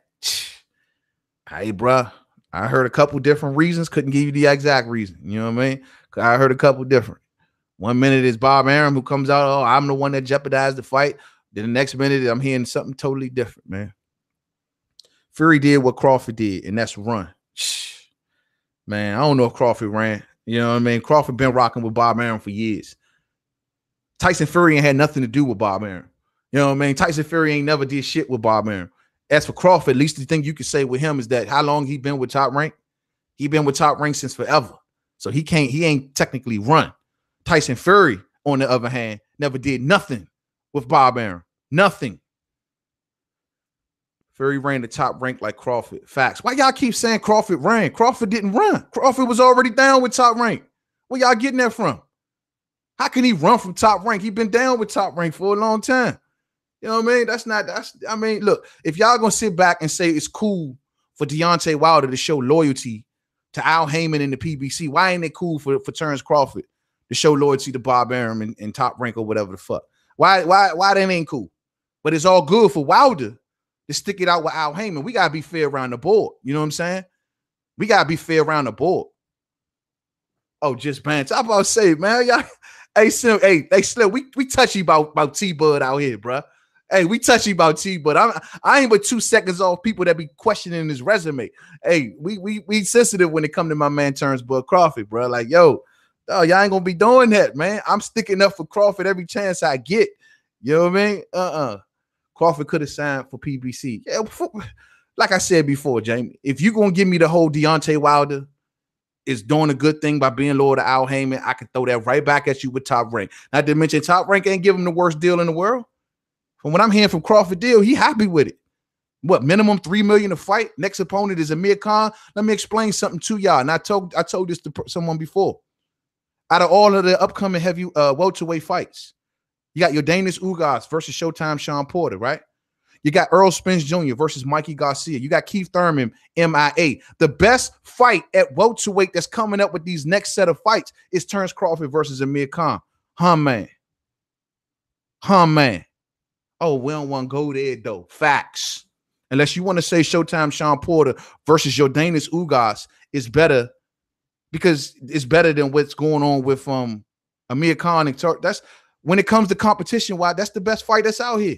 Hey, bro, I heard a couple different reasons. Couldn't give you the exact reason. You know what I mean? I heard a couple different. 1 minute is Bob Arum who comes out, oh, I'm the one that jeopardized the fight. Then the next minute, I'm hearing something totally different, man. Fury did what Crawford did, and that's run. Man, I don't know if Crawford ran. You know what I mean? Crawford been rocking with Bob Arum for years. Tyson Fury ain't had nothing to do with Bob Arum. You know what I mean? Tyson Fury ain't never did shit with Bob Arum. As for Crawford, at least the thing you can say with him is that how long he been with Top Rank? He been with Top Rank since forever. So he ain't technically run. Tyson Fury, on the other hand, never did nothing with Bob Arum. Nothing. Fury ran the Top Rank like Crawford. Facts. Why y'all keep saying Crawford ran? Crawford didn't run. Crawford was already down with Top Rank. Where y'all getting that from? How can he run from Top Rank? He been down with Top Rank for a long time. You know what I mean? Look, if y'all gonna sit back and say it's cool for Deontay Wilder to show loyalty to Al Heyman and the PBC, why ain't it cool for Terrence Crawford to show loyalty to Bob Arum and Top Rank or whatever the fuck? Why that ain't cool? But it's all good for Wilder to stick it out with Al Heyman. We gotta be fair around the board. You know what I'm saying? We gotta be fair around the board. Oh, just banter. I'm about to say, man, y'all. Hey, Slim, we touchy about T-Bud out here, bro. Hey, we touchy about T-Bud. I ain't but 2 seconds off people that be questioning his resume. Hey, we sensitive when it come to my man Terrence Bud Crawford, bro. Like, yo, y'all ain't gonna be doing that, man. I'm sticking up for Crawford every chance I get. You know what I mean? Crawford could have signed for PBC. Yeah, like I said before, Jamie, if you gonna give me the whole Deontay Wilder is doing a good thing by being loyal to Al Heyman, I can throw that right back at you with Top Rank. Not to mention Top Rank ain't giving him the worst deal in the world. From what I'm hearing from Crawford deal, he happy with it. What, minimum $3 million a fight? Next opponent is Amir Khan. Let me explain something to y'all. And I told this to someone before. Out of all of the upcoming heavy welterweight fights, you got your Danis Ugas versus Showtime Sean Porter, right? You got Earl Spence Jr. versus Mikey Garcia. You got Keith Thurman, MIA. The best fight at welterweight that's coming up with these next set of fights is Terrence Crawford versus Amir Khan. Man. Oh, we don't want to go there, though. Facts. Unless you want to say Showtime Sean Porter versus Yordanis Ugas is better because it's better than what's going on with Amir Khan and that's when it comes to competition. Why? That's the best fight that's out here.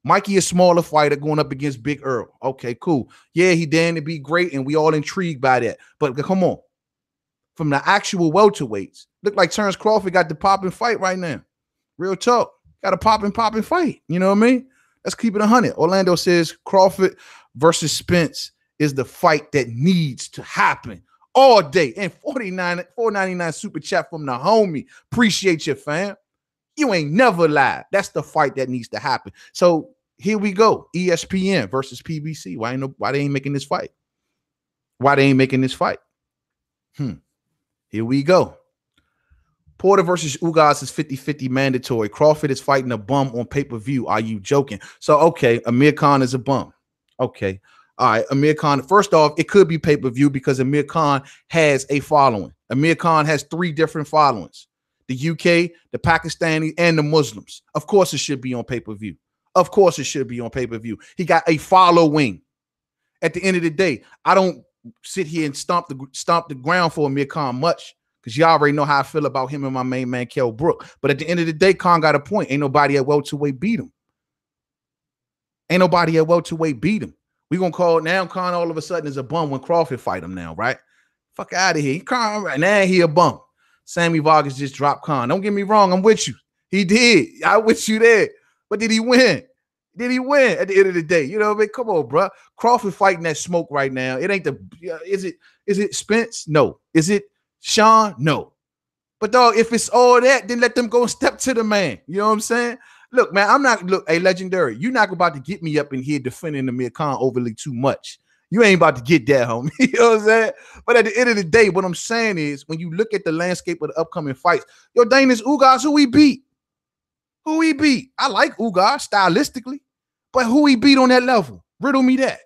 Mikey is smaller fighter going up against Big Earl. Okay, cool. Yeah, he damned to be great, and we all intrigued by that. But come on. From the actual welterweights, look like Terrence Crawford got the popping fight right now. Real talk. Got a popping fight. You know what I mean? Let's keep it 100. Orlando says Crawford versus Spence is the fight that needs to happen all day. And $4.99 super chat from the homie. Appreciate you, fam. You ain't never lied. That's the fight that needs to happen. So here we go. ESPN versus PBC. Why they ain't making this fight? Here we go. Porter versus Ugas is 50-50 mandatory. Crawford is fighting a bum on pay-per-view. Are you joking? So, okay, Amir Khan is a bum. Okay. All right, Amir Khan. First off, it could be pay-per-view because Amir Khan has a following. Amir Khan has 3 different followings. The UK, the Pakistani, and the Muslims. Of course, it should be on pay-per-view. He got a following. At the end of the day, I don't sit here and stomp the ground for Amir Khan much, because y'all already know how I feel about him and my main man, Kell Brook. But at the end of the day, Khan got a point. Ain't nobody at welterweight beat him. Ain't nobody at welterweight beat him. We gonna call now Khan all of a sudden is a bum when Crawford fight him now, right? Fuck out of here. Khan right now he a bum. Sammy Vargas just dropped Khan. Don't get me wrong, I'm with you. He did. I with you there. But did he win? Did he win at the end of the day? You know what I mean? Come on, bro. Crawford fighting that smoke right now. It ain't the is it Spence? No. Is it Sean? No. But dog, if it's all that, then let them go and step to the man. You know what I'm saying? Look, man, I'm not hey, legendary. You're not about to get me up in here defending Amir Khan overly too much. You ain't about to get that, homie. You know what I'm saying? But at the end of the day, what I'm saying is when you look at the landscape of the upcoming fights, yo, Dana's Ugas, who he beat? Who he beat? I like Ugas stylistically, but who he beat on that level? Riddle me that.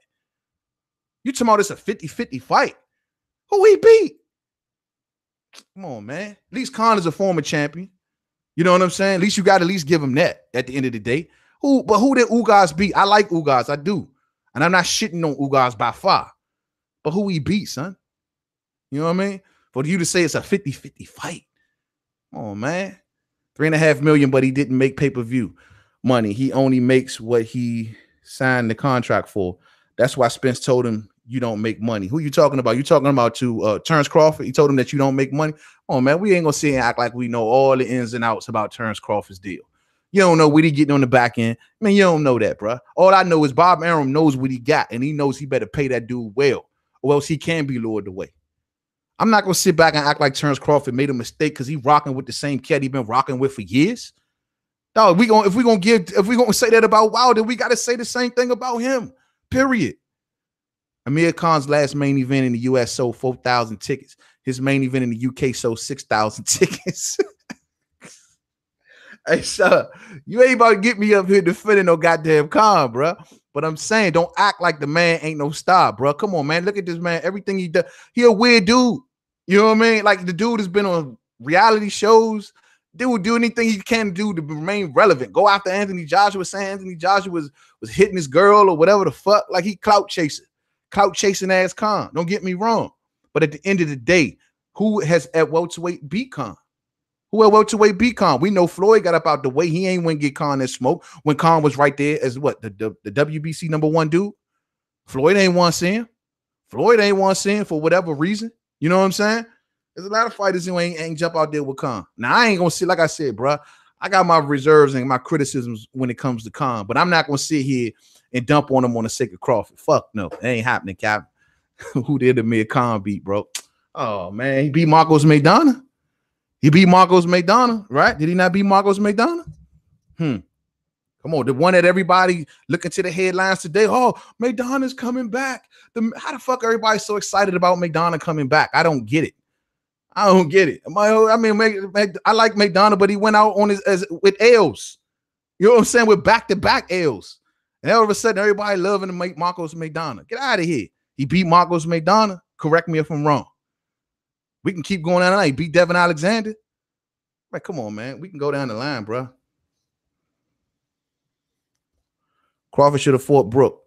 You talking about it's a 50-50 fight. Who he beat? Come on, man. At least Khan is a former champion. You know what I'm saying? At least you got to at least give him that at the end of the day. Who did Ugas beat? I like Ugas. I do. And I'm not shitting on Ugas by far. But who he beat, son? You know what I mean? For you to say it's a 50-50 fight. Come on, man. $3.5 million, but he didn't make pay-per-view money. He only makes what he signed the contract for. That's why Spence told him you don't make money. Who you talking about? You talking about to Terrence Crawford? He told him that you don't make money. Oh man, we ain't gonna sit and act like we know all the ins and outs about Terrence Crawford's deal. You don't know what he getting on the back end. Man, you don't know that, bro. All I know is Bob Arum knows what he got, and he knows he better pay that dude well, or else he can be lured away. I'm not gonna sit back and act like Terrence Crawford made a mistake because he rocking with the same cat he been rocking with for years. Dog, if we gonna say that about Wilder, we gotta say the same thing about him. Period. Amir Khan's last main event in the US sold 4,000 tickets. His main event in the UK sold 6,000 tickets. Hey, sir, you ain't about to get me up here defending no goddamn Khan, bro. But I'm saying, don't act like the man ain't no star, bro. Come on, man. Look at this man. Everything he does, he a weird dude. You know what I mean? Like the dude has been on reality shows. Dude do anything he can do to remain relevant. Go after Anthony Joshua, saying Anthony Joshua was hitting his girl or whatever the fuck. Like he clout chasing ass Khan. Don't get me wrong. But at the end of the day, who has at welterweight beat Khan? Who at welterweight beat Khan? We know Floyd got up out the way. He ain't went get Khan that smoke when Khan was right there as what? The WBC #1 dude? Floyd ain't want to see him. Floyd ain't want to see him for whatever reason. You know what I'm saying? There's a lot of fighters who ain't jump out there with Khan. Now, I ain't going to sit, like I said, bro, I got my reserves and my criticisms when it comes to Khan, but I'm not going to sit here and dump on him on the sake of Crawford. Fuck no. It ain't happening, Cap. Who did Amir Khan beat, bro? Oh, man. He beat Marcos Maidana. He beat Marcos Maidana, right? Did he not beat Marcos Maidana? Come on, the one that everybody looking to the headlines today. Oh, Maidana's coming back. How the fuck everybody's so excited about Maidana coming back? I don't get it. I don't get it. I mean, I like Maidana, but he went out on with L's. You know what I'm saying? With back-to-back L's. And all of a sudden, everybody loving to make Marcos Maidana. Get out of here. He beat Marcos Maidana. Correct me if I'm wrong. We can keep going down the line. He beat Devin Alexander. Man, come on, man. We can go down the line, bro. Crawford should have fought Brook.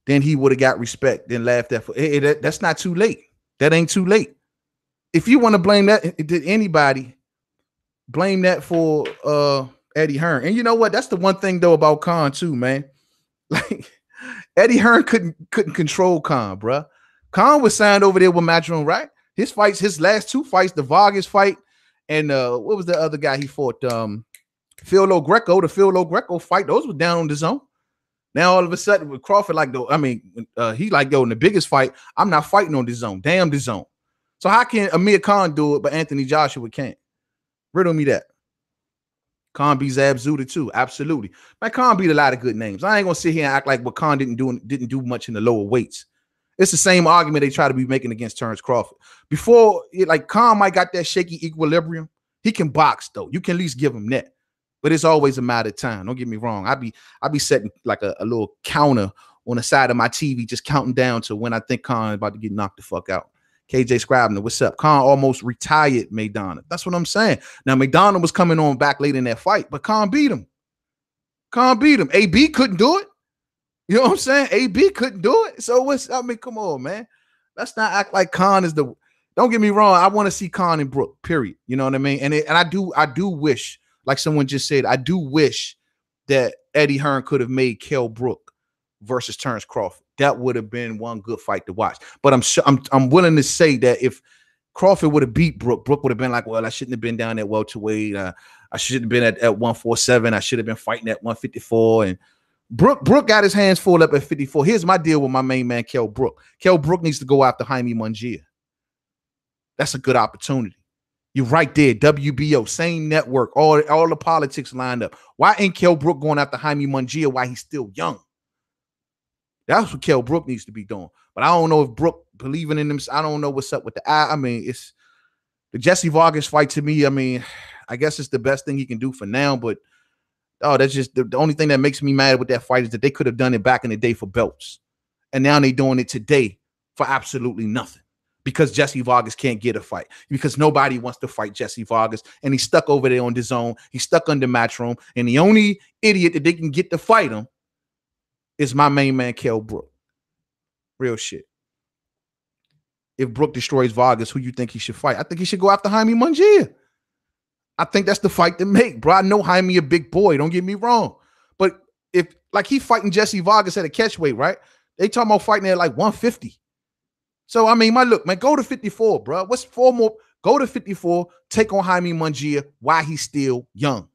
Then he would have got respect. Then laughed at for that's not too late. That ain't too late. If you want to blame that to anybody, blame that for Eddie Hearn. And you know what? That's the one thing though about Khan too, man. Like Eddie Hearn couldn't control Khan, bro. Khan was signed over there with Matchroom, right? His last two fights, the Vargas fight, and what was the other guy he fought? Phil Greco, the Phil Greco fight. Those were down on the zone. Now all of a sudden with Crawford, he like, yo, in the biggest fight, I'm not fighting on the zone. Damn the zone. So how can Amir Khan do it, but Anthony Joshua can't? Riddle me that. Khan beat Zab Zuda too. Absolutely. Man, Khan beat a lot of good names. I ain't gonna sit here and act like what Khan didn't do much in the lower weights. It's the same argument they try to be making against Terrence Crawford. Before, like Khan might got that shaky equilibrium. He can box though. You can at least give him that. But it's always a matter of time. Don't get me wrong. I be setting like a little counter on the side of my TV, just counting down to when I think Khan is about to get knocked the fuck out. KJ Scribner, what's up? Khan almost retired Maidana. That's what I'm saying. Now, Maidana was coming on back late in that fight, but Khan beat him. AB couldn't do it. You know what I'm saying? AB couldn't do it. So come on, man. Let's not act like Khan is the. Don't get me wrong. I want to see Khan and Brook. Period. You know what I mean? And I do wish, like someone just said, I do wish that Eddie Hearn could have made Kell Brook versus Terrence Crawford. That would have been one good fight to watch. But I'm willing to say that if Crawford would have beat Brook, Brook would have been like, well, I shouldn't have been down at welterweight. I shouldn't have been at 147. I should have been fighting at 154. And Brook got his hands full up at 54. Here's my deal with my main man, Kell Brook. Kell Brook needs to go after Jaime Munguia. That's a good opportunity. You're right there. WBO, same network, all the politics lined up. Why ain't Kell Brook going after Jaime Munguia while he's still young? That's what Kell Brook needs to be doing. But I don't know if Brook believing in him. I don't know what's up with the eye. I mean, it's the Jesse Vargas fight to me. I mean, I guess it's the best thing he can do for now. But that's just the only thing that makes me mad with that fight is that they could have done it back in the day for belts. And now they're doing it today for absolutely nothing. Because Jesse Vargas can't get a fight. Because nobody wants to fight Jesse Vargas. And he's stuck over there on the zone. He's stuck under Matchroom. And the only idiot that they can get to fight him is my main man, Kell Brook. Real shit. If Brook destroys Vargas, who you think he should fight? I think he should go after Jaime Munguia. I think that's the fight to make, bro. I know Jaime a big boy. Don't get me wrong. But if, like, he fighting Jesse Vargas at a catchweight, right? They talking about fighting at like 150. So, I mean, look, man, go to 54, bro. What's 4 more? Go to 54, take on Jaime Munguia while he's still young.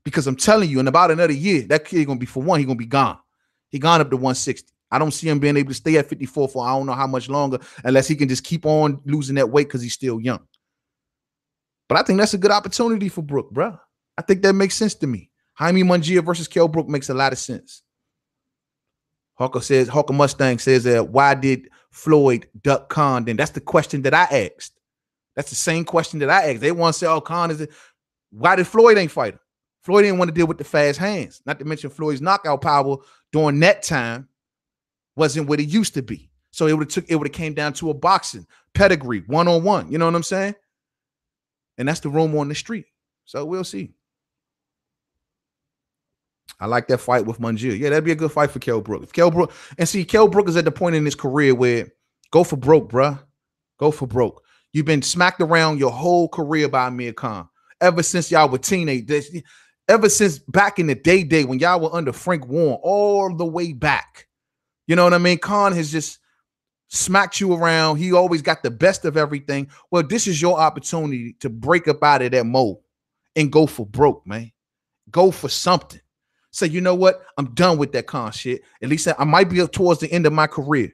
Because I'm telling you, in about another year, that kid going to be, for one, he's going to be gone. He gone up to 160. I don't see him being able to stay at 54 for I don't know how much longer unless he can just keep on losing that weight because he's still young. But I think that's a good opportunity for Brook, bro. I think that makes sense to me. Jaime Munguia versus Kell Brook makes a lot of sense. Hawker Mustang says that why did Floyd duck Khan? Then that's the question that I asked. That's the same question that I asked. They want to say, oh, Khan is it. Why did Floyd ain't fight him? Floyd didn't want to deal with the fast hands. Not to mention Floyd's knockout power during that time wasn't what it used to be. So it would have came down to a boxing pedigree, one-on-one. You know what I'm saying? And that's the rumor on the street. So we'll see. I like that fight with Munguia. Yeah, that'd be a good fight for Kell Brook. If Kell Brook, and see, Kell Brook is at the point in his career where go for broke, bruh. Go for broke. You've been smacked around your whole career by Amir Khan. Ever since y'all were teenagers. Ever since back in the day when y'all were under Frank Warren, all the way back. You know what I mean? Khan has just smacked you around. He always got the best of everything. Well, this is your opportunity to break up out of that mold and go for broke, man. Go for something. Say, you know what? I'm done with that Khan shit. At least I might be towards the end of my career.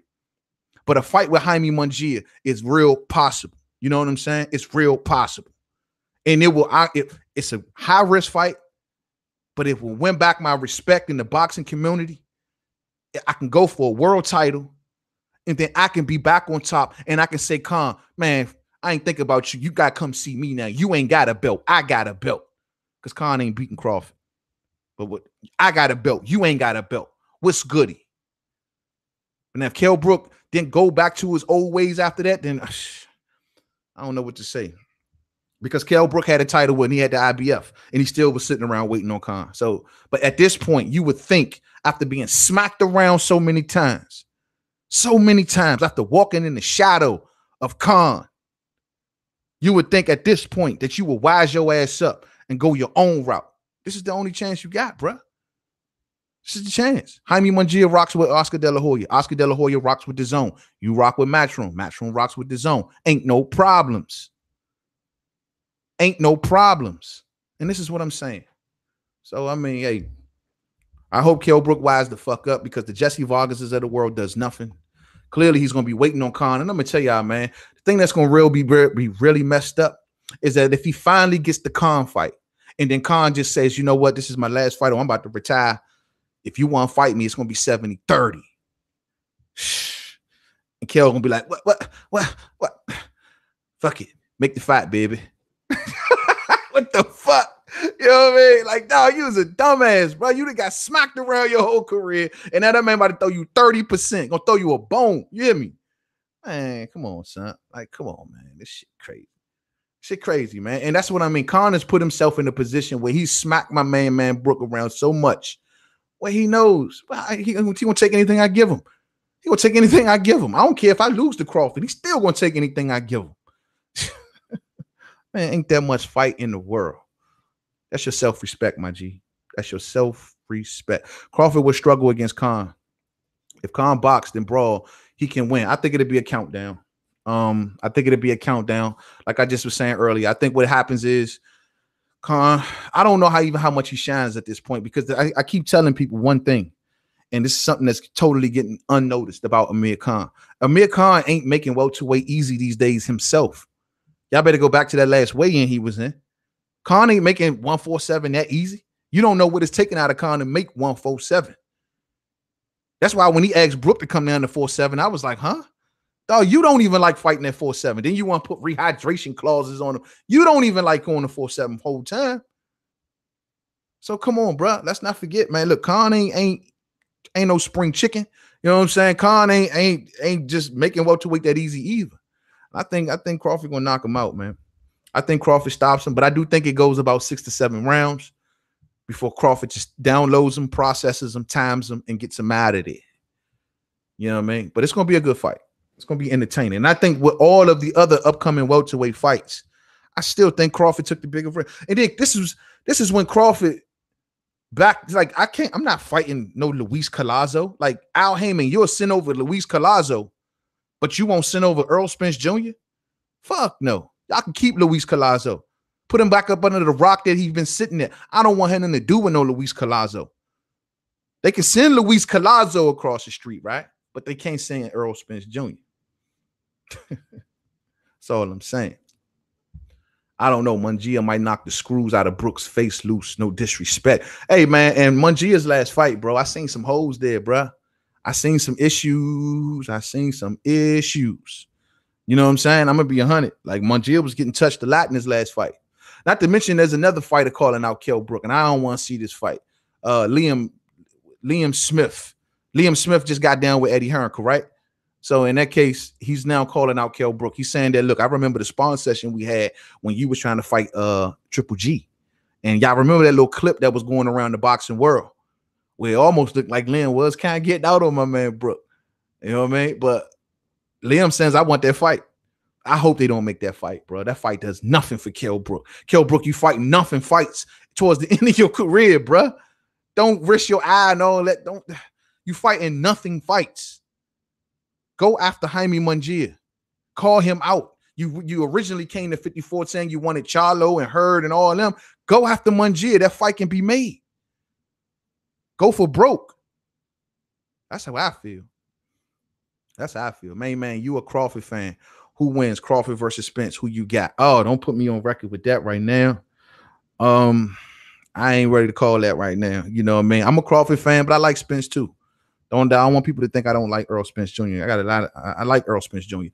But a fight with Jaime Munguia is real possible. You know what I'm saying? It's real possible. And it's a high-risk fight, but it will win back my respect in the boxing community. I can go for a world title, and then I can be back on top, and I can say, Khan, man, I ain't thinking about you. You got to come see me now. You ain't got a belt. I got a belt. Because Khan ain't beating Crawford. But what? I got a belt. You ain't got a belt. What's goody? And if Kell Brook didn't go back to his old ways after that, then I don't know what to say. Because Kell Brook had a title when he had the IBF, and he still was sitting around waiting on Khan. So, but at this point, you would think after being smacked around so many times, after walking in the shadow of Khan, you would think at this point that you would wise your ass up and go your own route. This is the only chance you got, bro. This is the chance. Jaime Munguia rocks with Oscar De La Hoya. Oscar De La Hoya rocks with DAZN. You rock with Matchroom. Matchroom rocks with DAZN. Ain't no problems. Ain't no problems. And this is what I'm saying. So, I mean, hey, I hope Kell Brook wise the fuck up because the Jesse Vargases of the world does nothing. Clearly, he's going to be waiting on Khan. And I'm going to tell y'all, man, the thing that's going to be really messed up is that if he finally gets the Khan fight, and then Khan just says, you know what, this is my last fight, or I'm about to retire. If you want to fight me, it's going to be 70-30. And Kell going to be like, what? Fuck it. Make the fight, baby. What the fuck? You know what I mean? Like, no, you was a dumbass, bro. You done got smacked around your whole career, and now that man about to throw you 30%. Gonna throw you a bone. You hear me? Man, come on, son. Like, come on, man. This shit crazy. Shit crazy, man. And that's what I mean. Khan has put himself in a position where he smacked my man Brook around so much. Well, he knows. Well, he won't take anything I give him. He gonna take anything I give him. I don't care if I lose to Crawford. He's still gonna take anything I give him. Man, ain't that much fight in the world. That's your self-respect, my G. That's your self-respect. Crawford would struggle against Khan. If Khan boxed and brawl, he can win. I think it'd be a countdown. I think it'd be a countdown. Like I just was saying earlier, I think what happens is Khan, I don't know how much he shines at this point, because I keep telling people one thing, and this is something that's totally getting unnoticed about Amir Khan. Amir Khan ain't making welterweight easy these days himself. Y'all better go back to that last weigh-in he was in. Khan ain't making 147 that easy. You don't know what it's taking out of Khan to make 147. That's why when he asked Brook to come down to 4-7, I was like, huh? Dog, you don't even like fighting at 4-7. Then you want to put rehydration clauses on him. You don't even like going to 4-7 whole time. So come on, bro. Let's not forget, man. Look, Khan ain't no spring chicken. You know what I'm saying? Khan ain't just making welterweight that easy either. I think Crawford gonna knock him out, man. I think Crawford stops him, but I do think it goes about 6 to 7 rounds before Crawford just downloads him, processes him, times him, and gets him out of there. You know what I mean? But it's gonna be a good fight. It's gonna be entertaining. And I think with all of the other upcoming welterweight fights, I still think Crawford took the bigger ring. And then this is when Crawford back, like, I'm not fighting no Luis Collazo. Like, Al Heyman, you'll send over Luis Collazo, but you won't send over Earl Spence Jr.? Fuck no. Y'all can keep Luis Collazo. Put him back up under the rock that he's been sitting there. I don't want nothing to do with no Luis Collazo. They can send Luis Collazo across the street, right? But they can't send Earl Spence Jr. That's all I'm saying. I don't know. Mungia might knock the screws out of Brooks' face loose. No disrespect. Hey, man, and Mungia's last fight, bro, I seen some hoes there, bro. I seen some issues. You know what I'm saying? I'm going to be 100. Like, Mungia was getting touched a lot in his last fight. Not to mention there's another fighter calling out Kell Brook, and I don't want to see this fight. Liam Smith. Liam Smith just got down with Eddie Hearn, correct? So in that case, he's now calling out Kell Brook. He's saying that, look, I remember the spawn session we had when you was trying to fight Triple G. And y'all remember that little clip that was going around the boxing world where it almost looked like Liam was kind of getting out on my man Brook. You know what I mean? But Liam says, I want that fight. I hope they don't make that fight, bro. That fight does nothing for Kell Brook. Kell Brook, you fight nothing fights towards the end of your career, bro. Don't risk your eye and all that. You fighting nothing fights. Go after Jaime Mungia. Call him out. You originally came to 54 saying you wanted Charlo and Hurd and all of them. Go after Mungia. That fight can be made. Go for broke. That's how I feel. That's how I feel. Man, you a Crawford fan. Who wins? Crawford versus Spence. Who you got? Oh, don't put me on record with that right now. I ain't ready to call that right now. You know what I mean? I'm a Crawford fan, but I like Spence too. I don't want people to think I don't like Earl Spence Jr. I like Earl Spence Jr.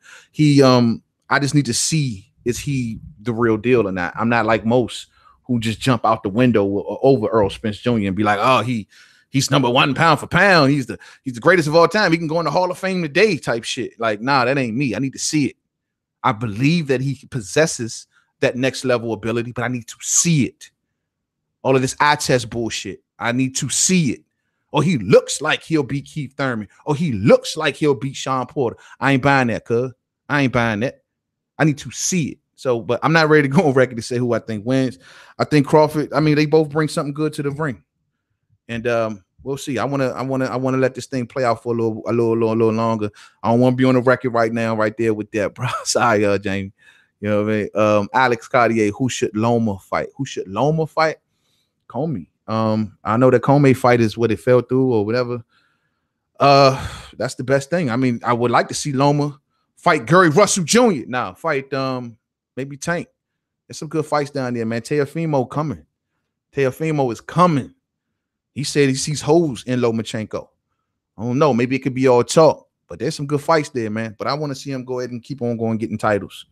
I just need to see, is he the real deal or not? I'm not like most who just jump out the window over Earl Spence Jr. and be like, oh, he's number 1 pound for pound. He's the greatest of all time. He can go in the Hall of Fame today type shit. Like, nah, that ain't me. I need to see it. I believe that he possesses that next level ability, but I need to see it. All of this eye test bullshit, I need to see it. Or he looks like he'll beat Keith Thurman. Or he looks like he'll beat Sean Porter. I ain't buying that, cuz. I ain't buying that. I need to see it. So, but I'm not ready to go on record to say who I think wins. I think Crawford, I mean, they both bring something good to the ring. And we'll see. I wanna let this thing play out for a little longer. I don't want to be on the record right now, right there with that, bro. Sorry, Jamie. You know what I mean? Alex Cartier, who should Loma fight? Comey. I know that Comey fight is what it fell through or whatever. That's the best thing. I mean, I would like to see Loma fight Gary Russell Jr. Now, fight maybe Tank. There's some good fights down there, man. Teofimo coming. Teofimo is coming. He said he sees holes in Lomachenko. I don't know. Maybe it could be all talk, but there's some good fights there, man. But I want to see him go ahead and keep on going, getting titles.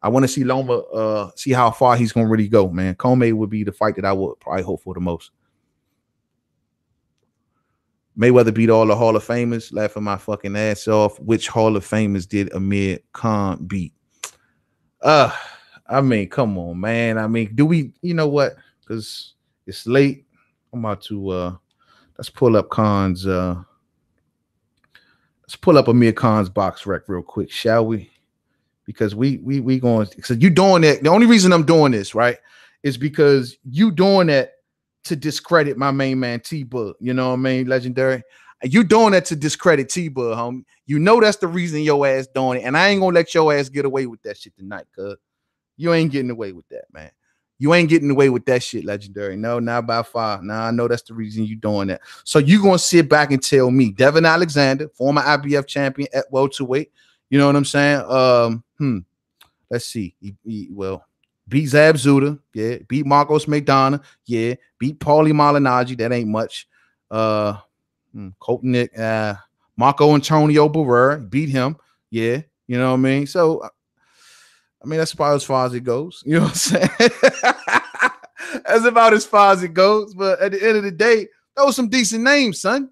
I want to see Loma see how far he's going to really go, man. Comey would be the fight that I would probably hope for the most. Mayweather beat all the Hall of Famers, laughing my fucking ass off. Which Hall of Famers did Amir Khan beat? I mean, come on, man. I mean, do we, you know what? Because it's late. I'm about to let's pull up Khan's Let's pull up Amir Khan's box rec real quick, shall we? Because we going. So you doing that? The only reason I'm doing this, right, is because you doing that to discredit my main man T-Bud. You know what I mean, legendary. You doing that to discredit T-Bud, homie. You know that's the reason your ass doing it, and I ain't gonna let your ass get away with that shit tonight, cuz you ain't getting away with that, man. You ain't getting away with that shit, legendary. No, not by far. Nah, I know that's the reason you doing that. So you gonna sit back and tell me, Devin Alexander, former IBF champion at welterweight, you know what I'm saying? Let's see. He beat Zab Zuda, yeah. Beat Marcos McDonough, yeah. Beat Paulie Malignaggi, that ain't much. Colton Marco Antonio Barrera, beat him, yeah. You know what I mean? So I mean, that's about as far as it goes. You know what I'm saying? That's about as far as it goes. But at the end of the day, those some decent names, son.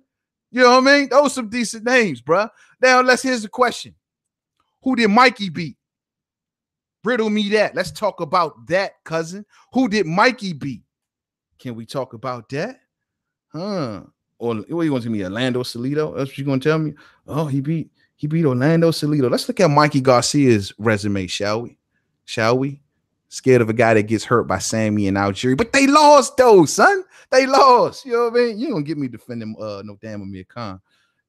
You know what I mean? Those some decent names, bro. Now, here's the question. Who did Mikey beat? Riddle me that. Let's talk about that, cousin. Who did Mikey beat? Can we talk about that? Or what you want to me? Orlando Salido? That's what you gonna tell me? Oh, he beat Orlando Salido. Let's look at Mikey Garcia's resume, shall we? Scared of a guy that gets hurt by Sammy and Algieri, but they lost though, son. They lost. You know what I mean? You don't get me defending no damn Amir Khan.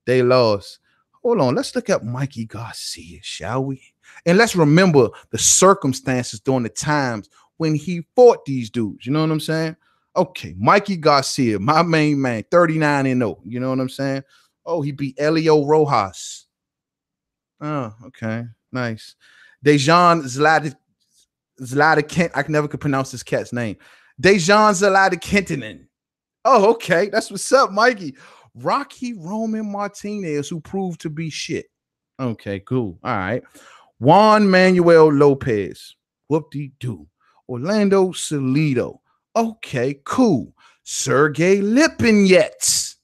They lost. Hold on. Let's look at Mikey Garcia, shall we? And let's remember the circumstances during the times when he fought these dudes. You know what I'm saying? Okay, Mikey Garcia, my main man, 39-0. You know what I'm saying? Oh, he beat Elio Rojas. Oh, okay. Nice. Dejan Zladikent. I never could pronounce this cat's name. Dejan Zladikentinen. Oh, okay. That's what's up, Mikey. Rocky Roman Martinez, who proved to be shit. Okay, cool. All right. Juan Manuel Lopez. Whoop-de-doo. Orlando Salido. Okay, cool. Sergey Lipinets.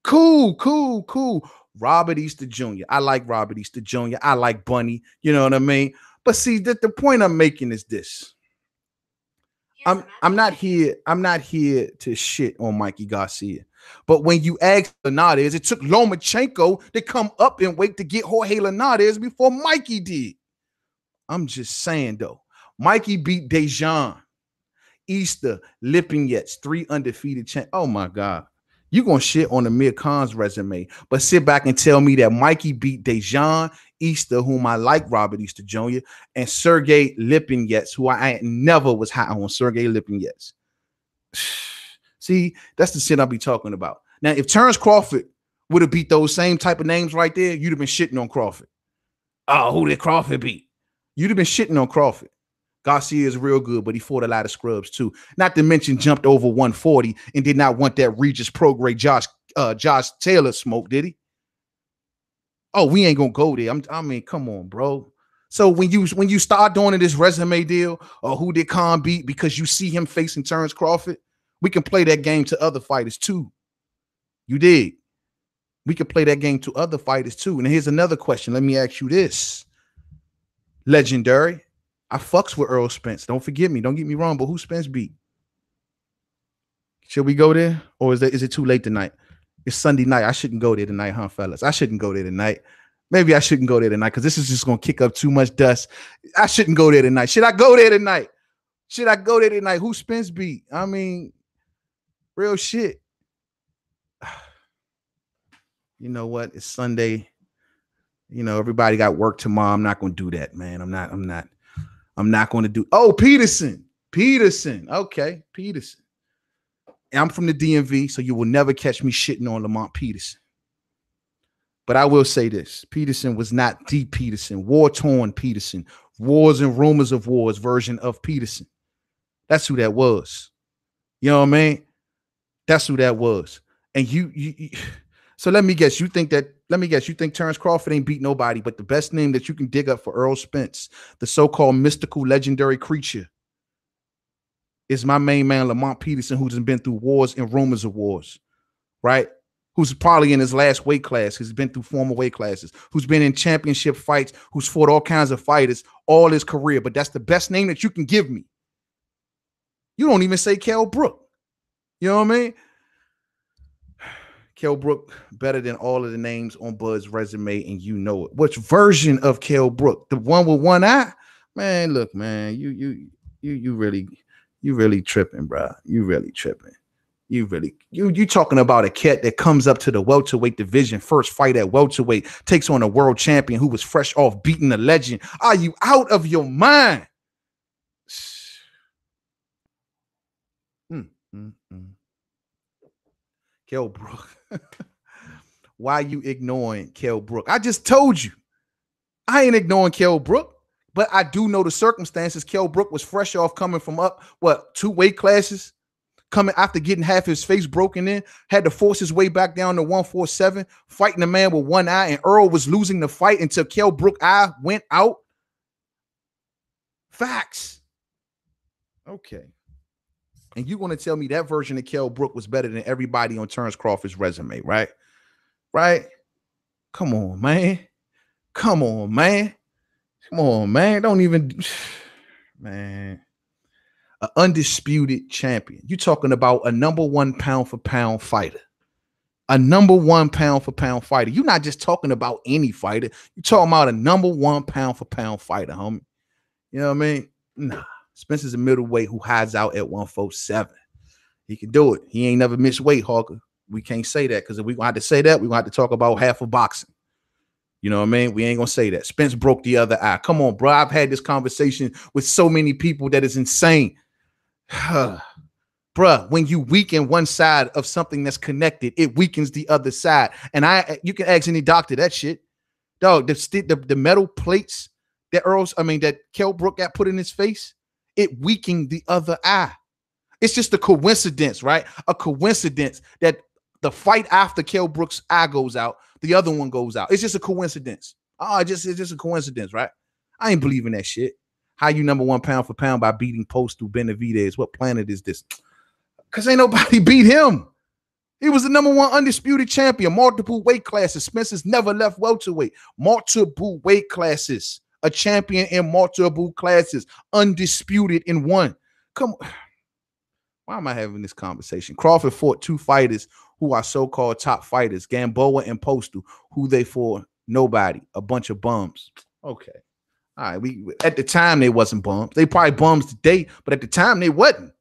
Cool. Robert Easter Jr. I like Robert Easter Jr. I like Bunny. You know what I mean? But see, the point I'm making is this. I'm not here to shit on Mikey Garcia. But when you ask Linares, it took Lomachenko to come up and wait to get Jorge Linares before Mikey did. I'm just saying, though. Mikey beat Dejan, Easter, Lipinets, 3 undefeated champ. Oh, my God. You're going to shit on Amir Khan's resume, but sit back and tell me that Mikey beat Dejan, Easter, whom I like, Robert Easter Jr., and Sergey Lipinets, who I never was high on, Sergey Lipinets. See, that's the shit I'll be talking about. Now, if Terrence Crawford would have beat those same type of names right there, you'd have been shitting on Crawford. Oh, who did Crawford beat? You'd have been shitting on Crawford. Garcia is real good, but he fought a lot of scrubs too. Not to mention jumped over 140 and did not want that Regis Prograis Josh Taylor smoke, did he? Oh, we ain't gonna go there. I mean, come on, bro. So when you start doing this resume deal, or who did Khan beat because you see him facing Terrence Crawford, we can play that game to other fighters too. You did. We can play that game to other fighters too. And here's another question. Let me ask you this. Legendary. I fucks with Earl Spence. Don't forget me. Don't get me wrong, but who Spence beat? Should we go there? Or is it too late tonight? It's Sunday night. I shouldn't go there tonight, huh, fellas? I shouldn't go there tonight. Maybe I shouldn't go there tonight because this is just going to kick up too much dust. I shouldn't go there tonight. Should I go there tonight? Who Spence beat? I mean, real shit. You know what? It's Sunday. You know, everybody got work tomorrow. I'm not going to do that, man. I'm not going to do. Oh, Peterson. Okay, Peterson. I'm from the DMV, so you will never catch me shitting on Lamont Peterson. But I will say this. Peterson was not the Peterson. War-torn Peterson. Wars and rumors of wars version of Peterson. That's who that was. You know what I mean? That's who that was. And you so let me guess. You think Terrence Crawford ain't beat nobody, but the best name that you can dig up for Earl Spence, the so-called mystical legendary creature, is my main man, Lamont Peterson, who's been through wars and rumors of wars, right? Who's probably in his last weight class, who's been through former weight classes, who's been in championship fights, who's fought all kinds of fighters all his career, but that's the best name that you can give me. You don't even say Kell Brook. You know what I mean? Kell Brook better than all of the names on Bud's resume, and you know it. Which version of Kell Brook? The one with one eye? Man, look, man, you really tripping, bro. You really tripping. You talking about a cat that comes up to the welterweight division, first fight at welterweight, takes on a world champion who was fresh off beating a legend. Are you out of your mind? Kell Brook. Why you ignoring Kell Brook? I just told you. I ain't ignoring Kell Brook, but I do know the circumstances. Kell Brook was fresh off coming from up, 2 weight classes, coming after getting half his face broken in, had to force his way back down to 147, fighting a man with one eye, and Earl was losing the fight until Kell Brook's eye went out. Facts. Okay. And you're going to tell me that version of Kell Brook was better than everybody on Terrence Crawford's resume, right? Right? Come on, man. Come on, man. Come on, man. Don't even, man. An undisputed champion. You're talking about a #1 pound-for-pound fighter. A #1 pound-for-pound fighter. You're not just talking about any fighter. You're talking about a #1 pound-for-pound fighter, homie. You know what I mean? Nah. Spencer's a middleweight who hides out at 147. He can do it. He ain't never missed weight, Hawker. We can't say that because if we're going to have to say that, we're going to have to talk about half of boxing. You know what I mean? We ain't going to say that. Spence broke the other eye. Come on, bro. I've had this conversation with so many people that is insane. Bruh, when you weaken one side of something that's connected, it weakens the other side. And you can ask any doctor that shit. Dog, the metal plates that Kell Brook got put in his face, it weakened the other eye. It's just a coincidence, right? A coincidence that the fight after Kell Brook's eye goes out, the other one goes out. It's just a coincidence. It's just a coincidence, right? I ain't believing that shit. How you #1 pound-for-pound by beating Postal Benavidez? What planet is this? Because ain't nobody beat him. He was the #1 undisputed champion, multiple weight classes. Spencer's never left welterweight. Multiple weight classes. A champion in multiple classes, undisputed in one. Come on. Why am I having this conversation? Crawford fought 2 fighters who are so-called top fighters, Gamboa and Postal. Who they fought? Nobody. A bunch of bums. Okay. All right. At the time, they wasn't bums. They probably bums today, but at the time, they wasn't.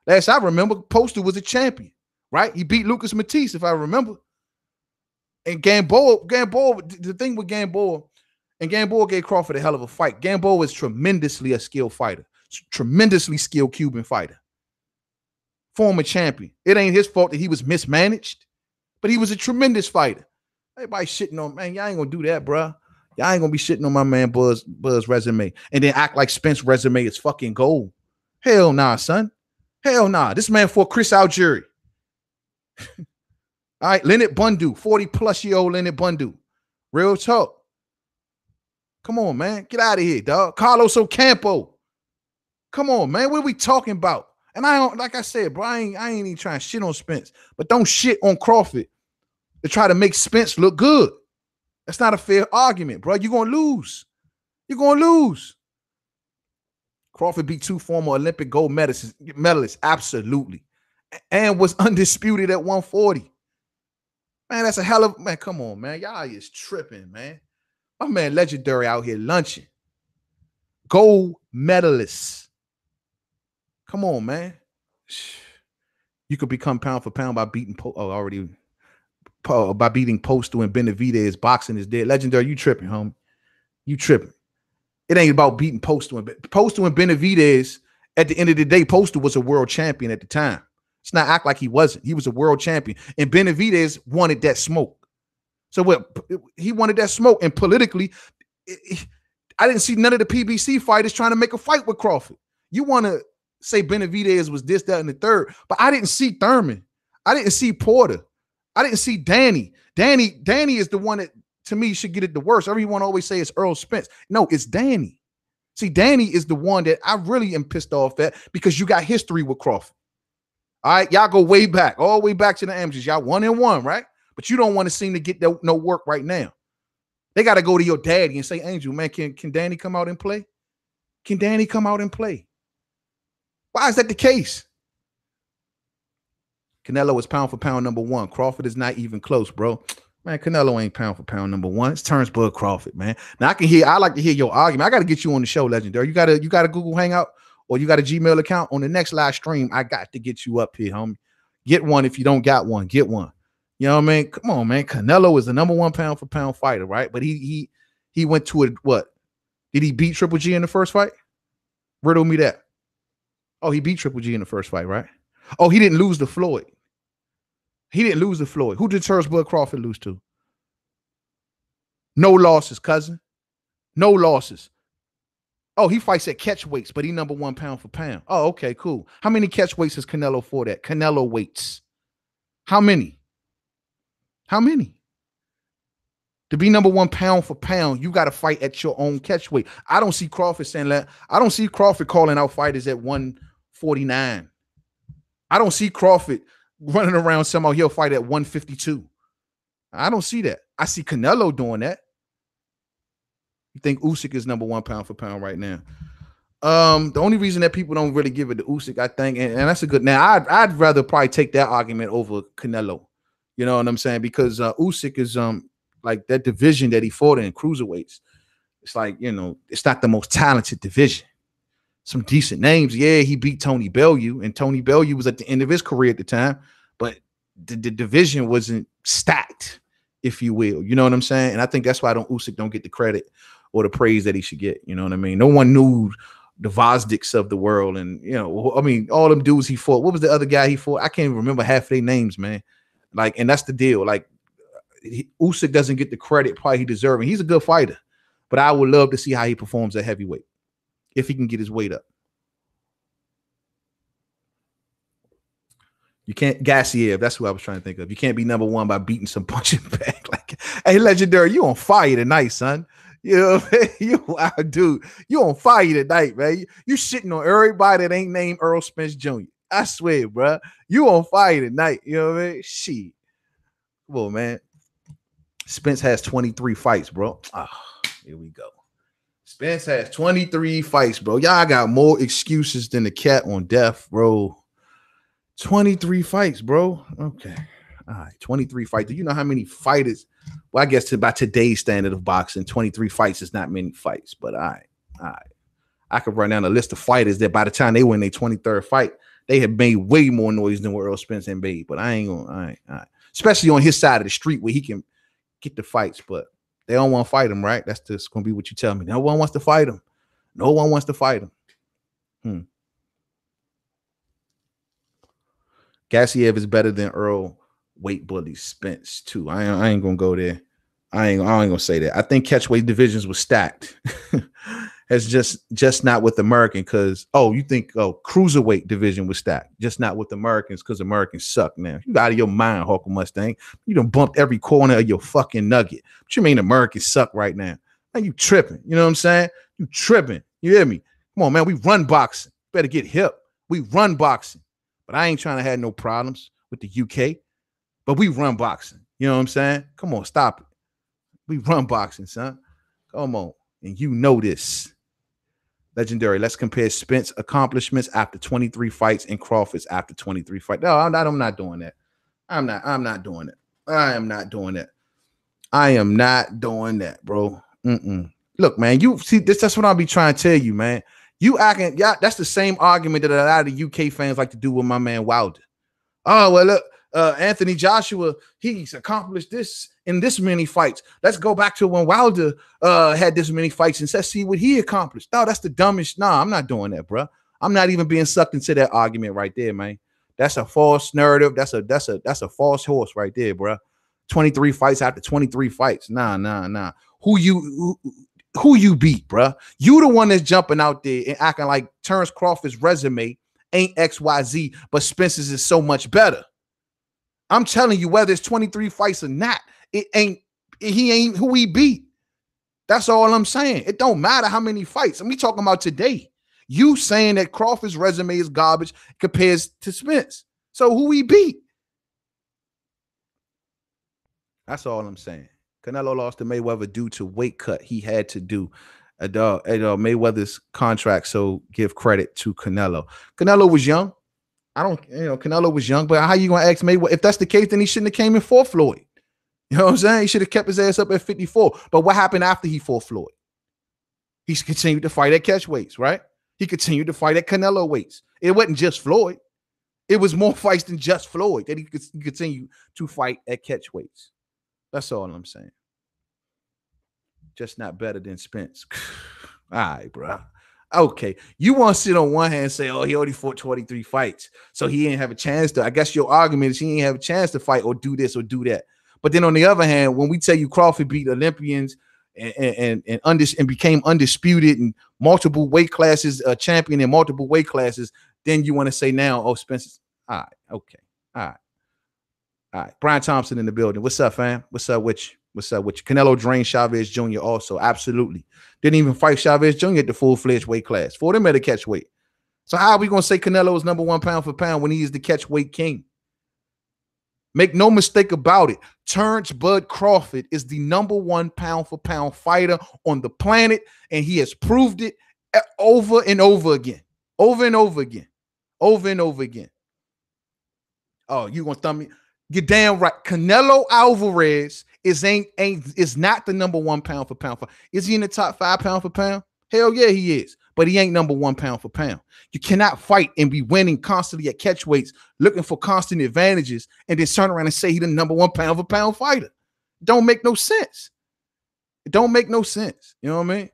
Last I remember, Postal was a champion, right? He beat Lucas Matisse, if I remember. And Gamboa, the thing with Gamboa, and Gamboa gave Crawford a hell of a fight. Gamboa is tremendously a skilled fighter. Tremendously skilled Cuban fighter. Former champion. It ain't his fault that he was mismanaged, but he was a tremendous fighter. Everybody shitting on, man, y'all ain't gonna do that, bro. Y'all ain't gonna be shitting on my man Buzz resume and then act like Spence's resume is fucking gold. Hell nah, son. Hell nah. This man fought Chris Algieri. All right, Leonard Bundu, 40-plus-year-old Leonard Bundu. Real talk. Come on, man. Get out of here, dog. Carlos Ocampo. Come on, man. What are we talking about? And I don't, like I said, bro, I ain't even trying to shit on Spence, but don't shit on Crawford to try to make Spence look good. That's not a fair argument, bro. You're going to lose. You're going to lose. Crawford beat 2 former Olympic gold medalists, absolutely, and was undisputed at 140. Man, that's a hell of, man, come on, man. Y'all is tripping, man. My man Legendary out here lunching. Gold medalists. Come on, man. You could become pound for pound by beating by beating Postal and Benavidez. Boxing is dead. Legendary, you tripping, homie. You tripping. It ain't about beating Postal and Benavidez. At the end of the day, Postal was a world champion at the time. Let's not act like he wasn't. He was a world champion. And Benavidez wanted that smoke. So he wanted that smoke. And politically, I didn't see none of the PBC fighters trying to make a fight with Crawford. You want to say Benavidez was this, that, and the third. But I didn't see Thurman. I didn't see Porter. I didn't see Danny. Danny is the one that, to me, should get it the worst. Everyone always say it's Earl Spence. No, it's Danny. See, Danny is the one that I really am pissed off at because you got history with Crawford. All right, y'all go way back, all the way back to the amateurs. Y'all 1-1, right? But you don't want to seem to get no work right now. They got to go to your daddy and say, Angel, man, can Danny come out and play? Can Danny come out and play? Why is that the case? Canelo is pound for pound #1. Crawford is not even close, bro. Man, Canelo ain't pound for pound #1. It's Terrence Crawford, man. Now I like to hear your argument. I got to get you on the show, Legendary. You got a Google Hangout or you got a Gmail account? On the next live stream, I got to get you up here, homie. Get one. If you don't got one, get one. You know what I mean? Come on, man. Canelo is the #1 pound for pound fighter, right? But he went to it. What? Did he beat Triple G in the first fight? Riddle me that. Oh, he beat Triple G in the first fight, right? Oh, he didn't lose to Floyd. He didn't lose to Floyd. Who did Terrence Crawford lose to? No losses, cousin. No losses. Oh, he fights at catch weights, but he #1 pound for pound. Oh, okay, cool. How many catch weights is Canelo for that? Canelo weights. How many? How many? To be #1 pound for pound, you got to fight at your own catch weight. I don't see Crawford saying that. I don't see Crawford calling out fighters at 149. I don't see Crawford running around somehow he'll fight at 152. I don't see that. I see Canelo doing that. You think Usyk is #1 pound for pound right now? The only reason that people don't really give it to Usyk, I think, and that's a good. Now, I'd rather probably take that argument over Canelo. You know what I'm saying? Because Usyk is like that division that he fought in, cruiserweights. It's like, you know, it's not the most talented division. Some decent names. Yeah, he beat Tony Bellew, and Tony Bellew was at the end of his career at the time, but the division wasn't stacked, if you will. You know what I'm saying? And I think that's why Usyk don't get the credit or the praise that he should get. You know what I mean? No one knew the Vosdiks of the world, and you know, I mean, all them dudes he fought. What was the other guy he fought? I can't even remember half their names, man. Like, and that's the deal. Like, Usyk doesn't get the credit probably he deserves. And he's a good fighter, but I would love to see how he performs at heavyweight if he can get his weight up. You can't Gassiev. That's who I was trying to think of. You can't be #1 by beating some punching bag. Like, hey, Legendary, you on fire tonight, son. You know what I mean? You, dude, you on fire tonight, man. You shitting on everybody that ain't named Earl Spence Jr. I swear, bro. You on fire tonight. You know what I mean? Shit. Come on, man. Spence has 23 fights, bro. Oh, here we go. Spence has 23 fights, bro. Y'all got more excuses than the cat on death, bro. 23 fights, bro. Okay. All right. 23 fights. Do you know how many fighters? Well, I guess by today's standard of boxing, 23 fights is not many fights, but all right. All right. I could run down a list of fighters that by the time they win their 23rd fight, they have made way more noise than what Earl Spence had made. But I ain't gonna, all right. Especially on his side of the street where he can get the fights, but they don't want to fight him, right? That's just gonna be what you tell me. No one wants to fight him. No one wants to fight him. Gassiev is better than Earl weight bully Spence too. I ain't gonna go there. I ain't gonna say that. I think catchweight divisions were stacked. It's just not with American, because you think cruiserweight division was stacked, just not with Americans because Americans suck now. You out of your mind, Hawker Mustang. You done bumped every corner of your fucking nugget. What you mean Americans suck right now? Man, you tripping. You know what I'm saying? You tripping. You hear me? Come on, man. We run boxing. Better get hip. We run boxing. But I ain't trying to have no problems with the UK. But we run boxing. You know what I'm saying? Come on, stop it. We run boxing, son. Come on. And you know this. Legendary. Let's compare Spence accomplishments after 23 fights and Crawford's after 23 fights. No, I'm not doing that. I'm not doing it. I am not doing that. I am not doing that, bro. Look, man, you see this. That's what I'll be trying to tell you, man. You acting, yeah, that's the same argument that a lot of UK fans like to do with my man Wilder. Oh, well, look, Anthony Joshua, he's accomplished this in this many fights. Let's go back to when Wilder had this many fights and let's see what he accomplished. No, that's the dumbest. No, I'm not doing that, bro. I'm not even being sucked into that argument right there, man. That's a false narrative. That's a false horse right there, bro. 23 fights after 23 fights. Nah. Who you beat, bro? You the one that's jumping out there and acting like Terrence Crawford's resume ain't XYZ, but Spence's is so much better. I'm telling you, whether it's 23 fights or not, he ain't who he beat. That's all I'm saying. It don't matter how many fights. And we talking about today. You saying that Crawford's resume is garbage compares to Spence. So who he beat? That's all I'm saying. Canelo lost to Mayweather due to weight cut he had to do at Mayweather's contract. So give credit to Canelo. Canelo was young. I don't, Canelo was young, but how you gonna ask Mayweather? If that's the case, then he shouldn't have came in for Floyd. You know what I'm saying? He should have kept his ass up at 54. But what happened after he fought Floyd? He continued to fight at catch weights, right? He continued to fight at Canelo weights. It wasn't just Floyd. It was more fights than just Floyd that he could continue to fight at catch weights. That's all I'm saying. Just not better than Spence. All right, bro. Okay. You want to sit on one hand and say, oh, he only fought 23 fights, so he ain't have a chance to. I guess your argument is he ain't have a chance to fight or do this or do that. But then on the other hand, when we tell you Crawford beat Olympians and became undisputed in multiple weight classes, a champion in multiple weight classes, then you want to say now, oh, Spencer. All right. Okay. All right. Brian Thompson in the building. What's up, fam? What's up with you? What's up with you? Canelo drained Chavez Jr. also. Absolutely. Didn't even fight Chavez Jr. at the full-fledged weight class. For them at a catch weight. So how are we going to say Canelo is number one pound for pound when he is the catch weight king? Make no mistake about it. Terrence Bud Crawford is the number one pound for pound fighter on the planet, and he has proved it over and over again. Over and over again. Over and over again. Oh, you gonna thumb me? You're damn right. Canelo Alvarez is not the number one pound for pound. Is he in the top 5 pound for pound? Hell yeah, he is. But he ain't number one pound for pound. You cannot fight and be winning constantly at catch weights, looking for constant advantages, and then turn around and say he's the number one pound for pound fighter. Don't make no sense. It don't make no sense. You know what I mean?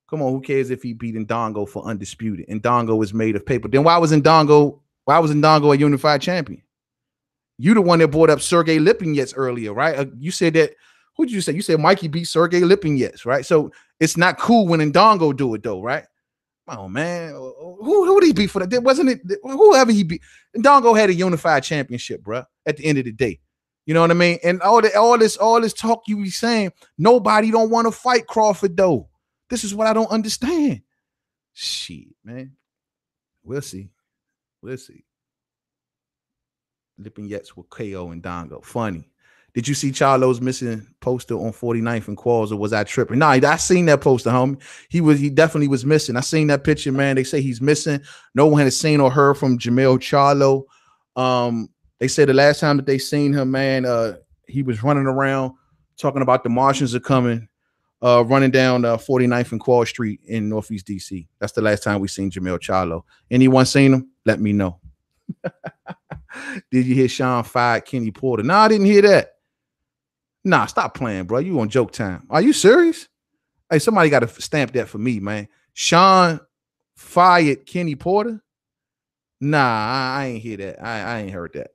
Come on, who cares if he beat Ndongo for undisputed? Ndongo is made of paper. Then why was Ndongo a unified champion? You the one that brought up Sergey Lipinets earlier, right? You said that. Who did you say? You said Mikey beat Sergey Lipinets, right? So it's not cool when Ndongo do it though, right? Oh man, who did he beat for that? Wasn't it whoever he beat? Ndongo had a unified championship, bro. At the end of the day, you know what I mean? And all this talk you be saying, nobody don't want to fight Crawford though. This is what I don't understand. Shit, man. We'll see. We'll see. Lipinets with KO and Ndongo. Funny. Did you see Charlo's missing poster on 49th and Qualls, or was I tripping? No, I seen that poster, homie. He definitely was missing. I seen that picture, man. They say he's missing. No one had seen or heard from Jamel Charlo. They said the last time that they seen him, man, he was running around talking about the Martians are coming, running down 49th and Quall Street in Northeast DC. That's the last time we seen Jamel Charlo. Anyone seen him? Let me know. Did you hear Sean fired Kenny Porter? No, I didn't hear that. Nah, stop playing, bro. You on joke time. Are you serious? Hey, somebody got to stamp that for me, man. Sean fired Kenny Porter? Nah, I ain't hear that. I ain't heard that.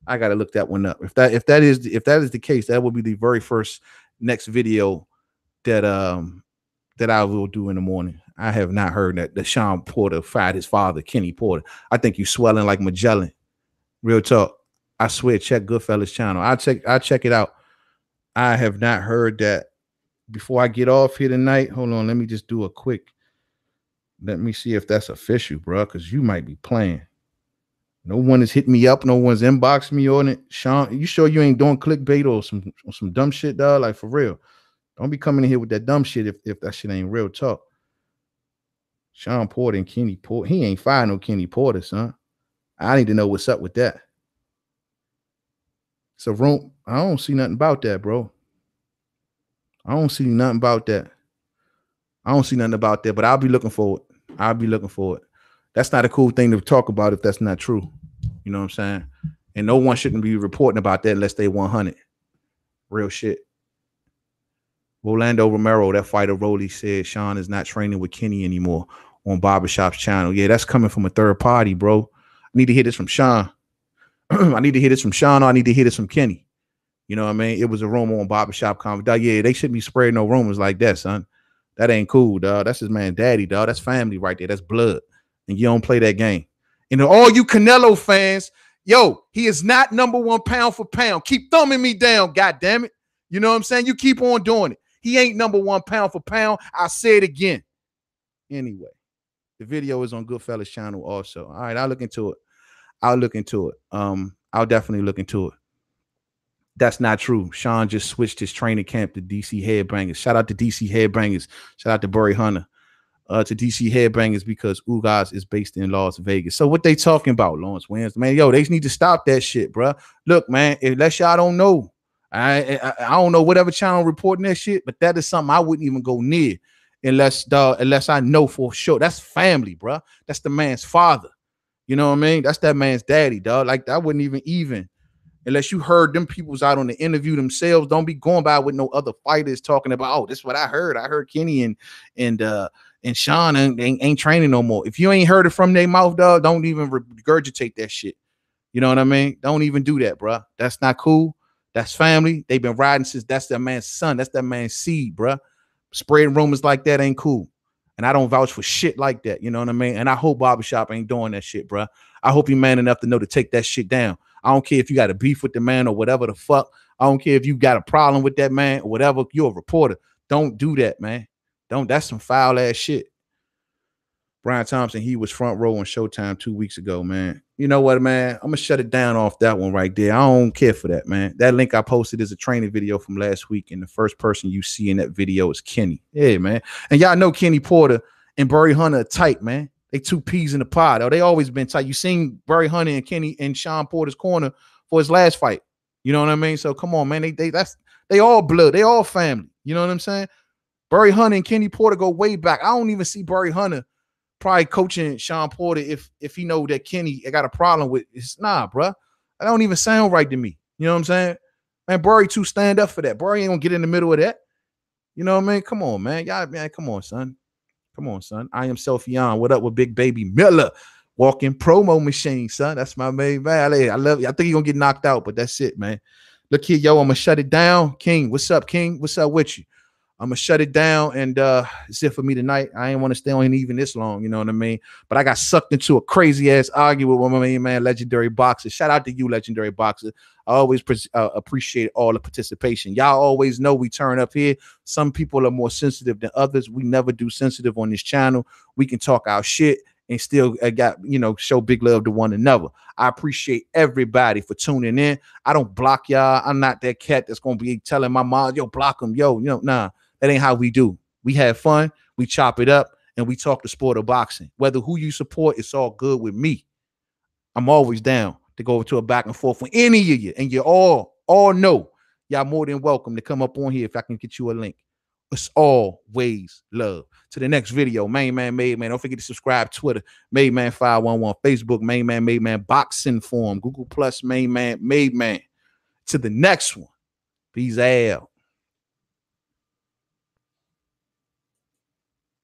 I got to look that one up. If that is the case, that will be the very first next video that I will do in the morning. I have not heard that Sean Porter fired his father, Kenny Porter. I think you swelling like Magellan. Real talk. I swear, check Goodfellas channel. I'll check it out. I have not heard that. Before I get off here tonight, hold on. Let me just do a quick. Let me see if that's official, bro, because you might be playing. No one has hit me up. No one's inboxed me on it. Sean, you sure you ain't doing clickbait or some dumb shit, dog? Like, for real. Don't be coming in here with that dumb shit if that shit ain't real talk. Sean Porter and Kenny Porter. He ain't fired no Kenny Porter, son. I need to know what's up with that. So, I don't see nothing about that, bro. I don't see nothing about that. But I'll be looking for it. That's not a cool thing to talk about if that's not true. You know what I'm saying? And no one shouldn't be reporting about that unless they 100. Real shit. Rolando Romero, that fighter, Rolly said Sean is not training with Kenny anymore on Barbershop's channel. Yeah, that's coming from a third party, bro. I need to hear this from Sean. I need to hear this from Sean, or I need to hear this from Kenny. You know what I mean? It was a rumor on Barbershop Conference. Yeah, they shouldn't be spreading no rumors like that, son. That ain't cool, dog. That's his man, daddy, dog. That's family right there. That's blood. And you don't play that game. And all you Canelo fans, yo, he is not number one pound for pound. Keep thumbing me down, goddamn it. You know what I'm saying? You keep on doing it. He ain't number one pound for pound. I'll say it again. Anyway, the video is on Goodfellas channel also. All right, I'll look into it. I'll definitely look into it. That's not true. Sean just switched his training camp to DC Headbangers. Shout out to DC Headbangers. Shout out to Burry Hunter. to DC Headbangers because Ugas is based in Las Vegas. So what they talking about, Lawrence Wayans? Man, yo, they need to stop that shit, bro. Look, man, unless y'all don't know, I don't know whatever channel reporting that shit, but that is something I wouldn't even go near unless I know for sure. That's family, bro. That's the man's father. You know what I mean? That's that man's daddy, dog. Like that wouldn't even unless you heard them people's out on the interview themselves. Don't be going by with no other fighters talking about, oh, this is what I heard. I heard Kenny and Sean ain't training no more. If you ain't heard it from their mouth, dog, don't even regurgitate that shit. You know what I mean? Don't even do that, bro. That's not cool. That's family. They've been riding since that's that man's son. That's that man's seed, bro. Spreading rumors like that ain't cool. And I don't vouch for shit like that. You know what I mean? And I hope Barbershop ain't doing that shit, bro. I hope he man enough to know to take that shit down. I don't care if you got a beef with the man or whatever the fuck. I don't care if you got a problem with that man or whatever. You're a reporter. Don't do that, man. That's some foul ass shit. Brian Thompson, he was front row on Showtime 2 weeks ago, man. You know what, man? I'm going to shut it down off that one right there. I don't care for that, man. That link I posted is a training video from last week, and the first person you see in that video is Kenny. Yeah, man. And y'all know Kenny Porter and Burry Hunter are tight, man. They two peas in the pod. Oh, they always been tight. You seen Burry Hunter and Kenny and Sean Porter's corner for his last fight. You know what I mean? So come on, man. They all blood. They all family. You know what I'm saying? Burry Hunter and Kenny Porter go way back. I don't even see Burry Hunter probably coaching Sean Porter if he know that Kenny got a problem with it. Nah, bro. That don't even sound right to me. You know what I'm saying? Man, Burry too stand up for that. Burry ain't gonna get in the middle of that. You know what I mean? Come on, man. Y'all, man, come on, son. Come on, son. I am Sophion. What up with Big Baby Miller? Walking promo machine, son. That's my main man. I love you. I think he's gonna get knocked out, but that's it, man. Look here, yo. I'm gonna shut it down. King, what's up, King? What's up with you? I'm gonna shut it down, and it's it for me tonight. I ain't want to stay on even this long, you know what I mean? But I got sucked into a crazy ass argument with my main man, Legendary Boxer. Shout out to you, Legendary Boxer. I always appreciate all the participation. Y'all always know we turn up here. Some people are more sensitive than others. We never do sensitive on this channel. We can talk our shit and still show big love to one another. I appreciate everybody for tuning in. I don't block y'all. I'm not that cat that's gonna be telling my mom, yo, block them, yo, nah. That ain't how we do. We have fun, we chop it up, and we talk the sport of boxing. Whether who you support, it's all good with me. I'm always down to go to a back and forth with any of you, and you all know y'all more than welcome to come up on here if I can get you a link. It's always love. To the next video, Main Man Made Man. Don't forget to subscribe. Twitter, Made Man 511. Facebook, Main Man Made Man. Boxing Forum. Google Plus, Main Man Made Man. To the next one. Peace out.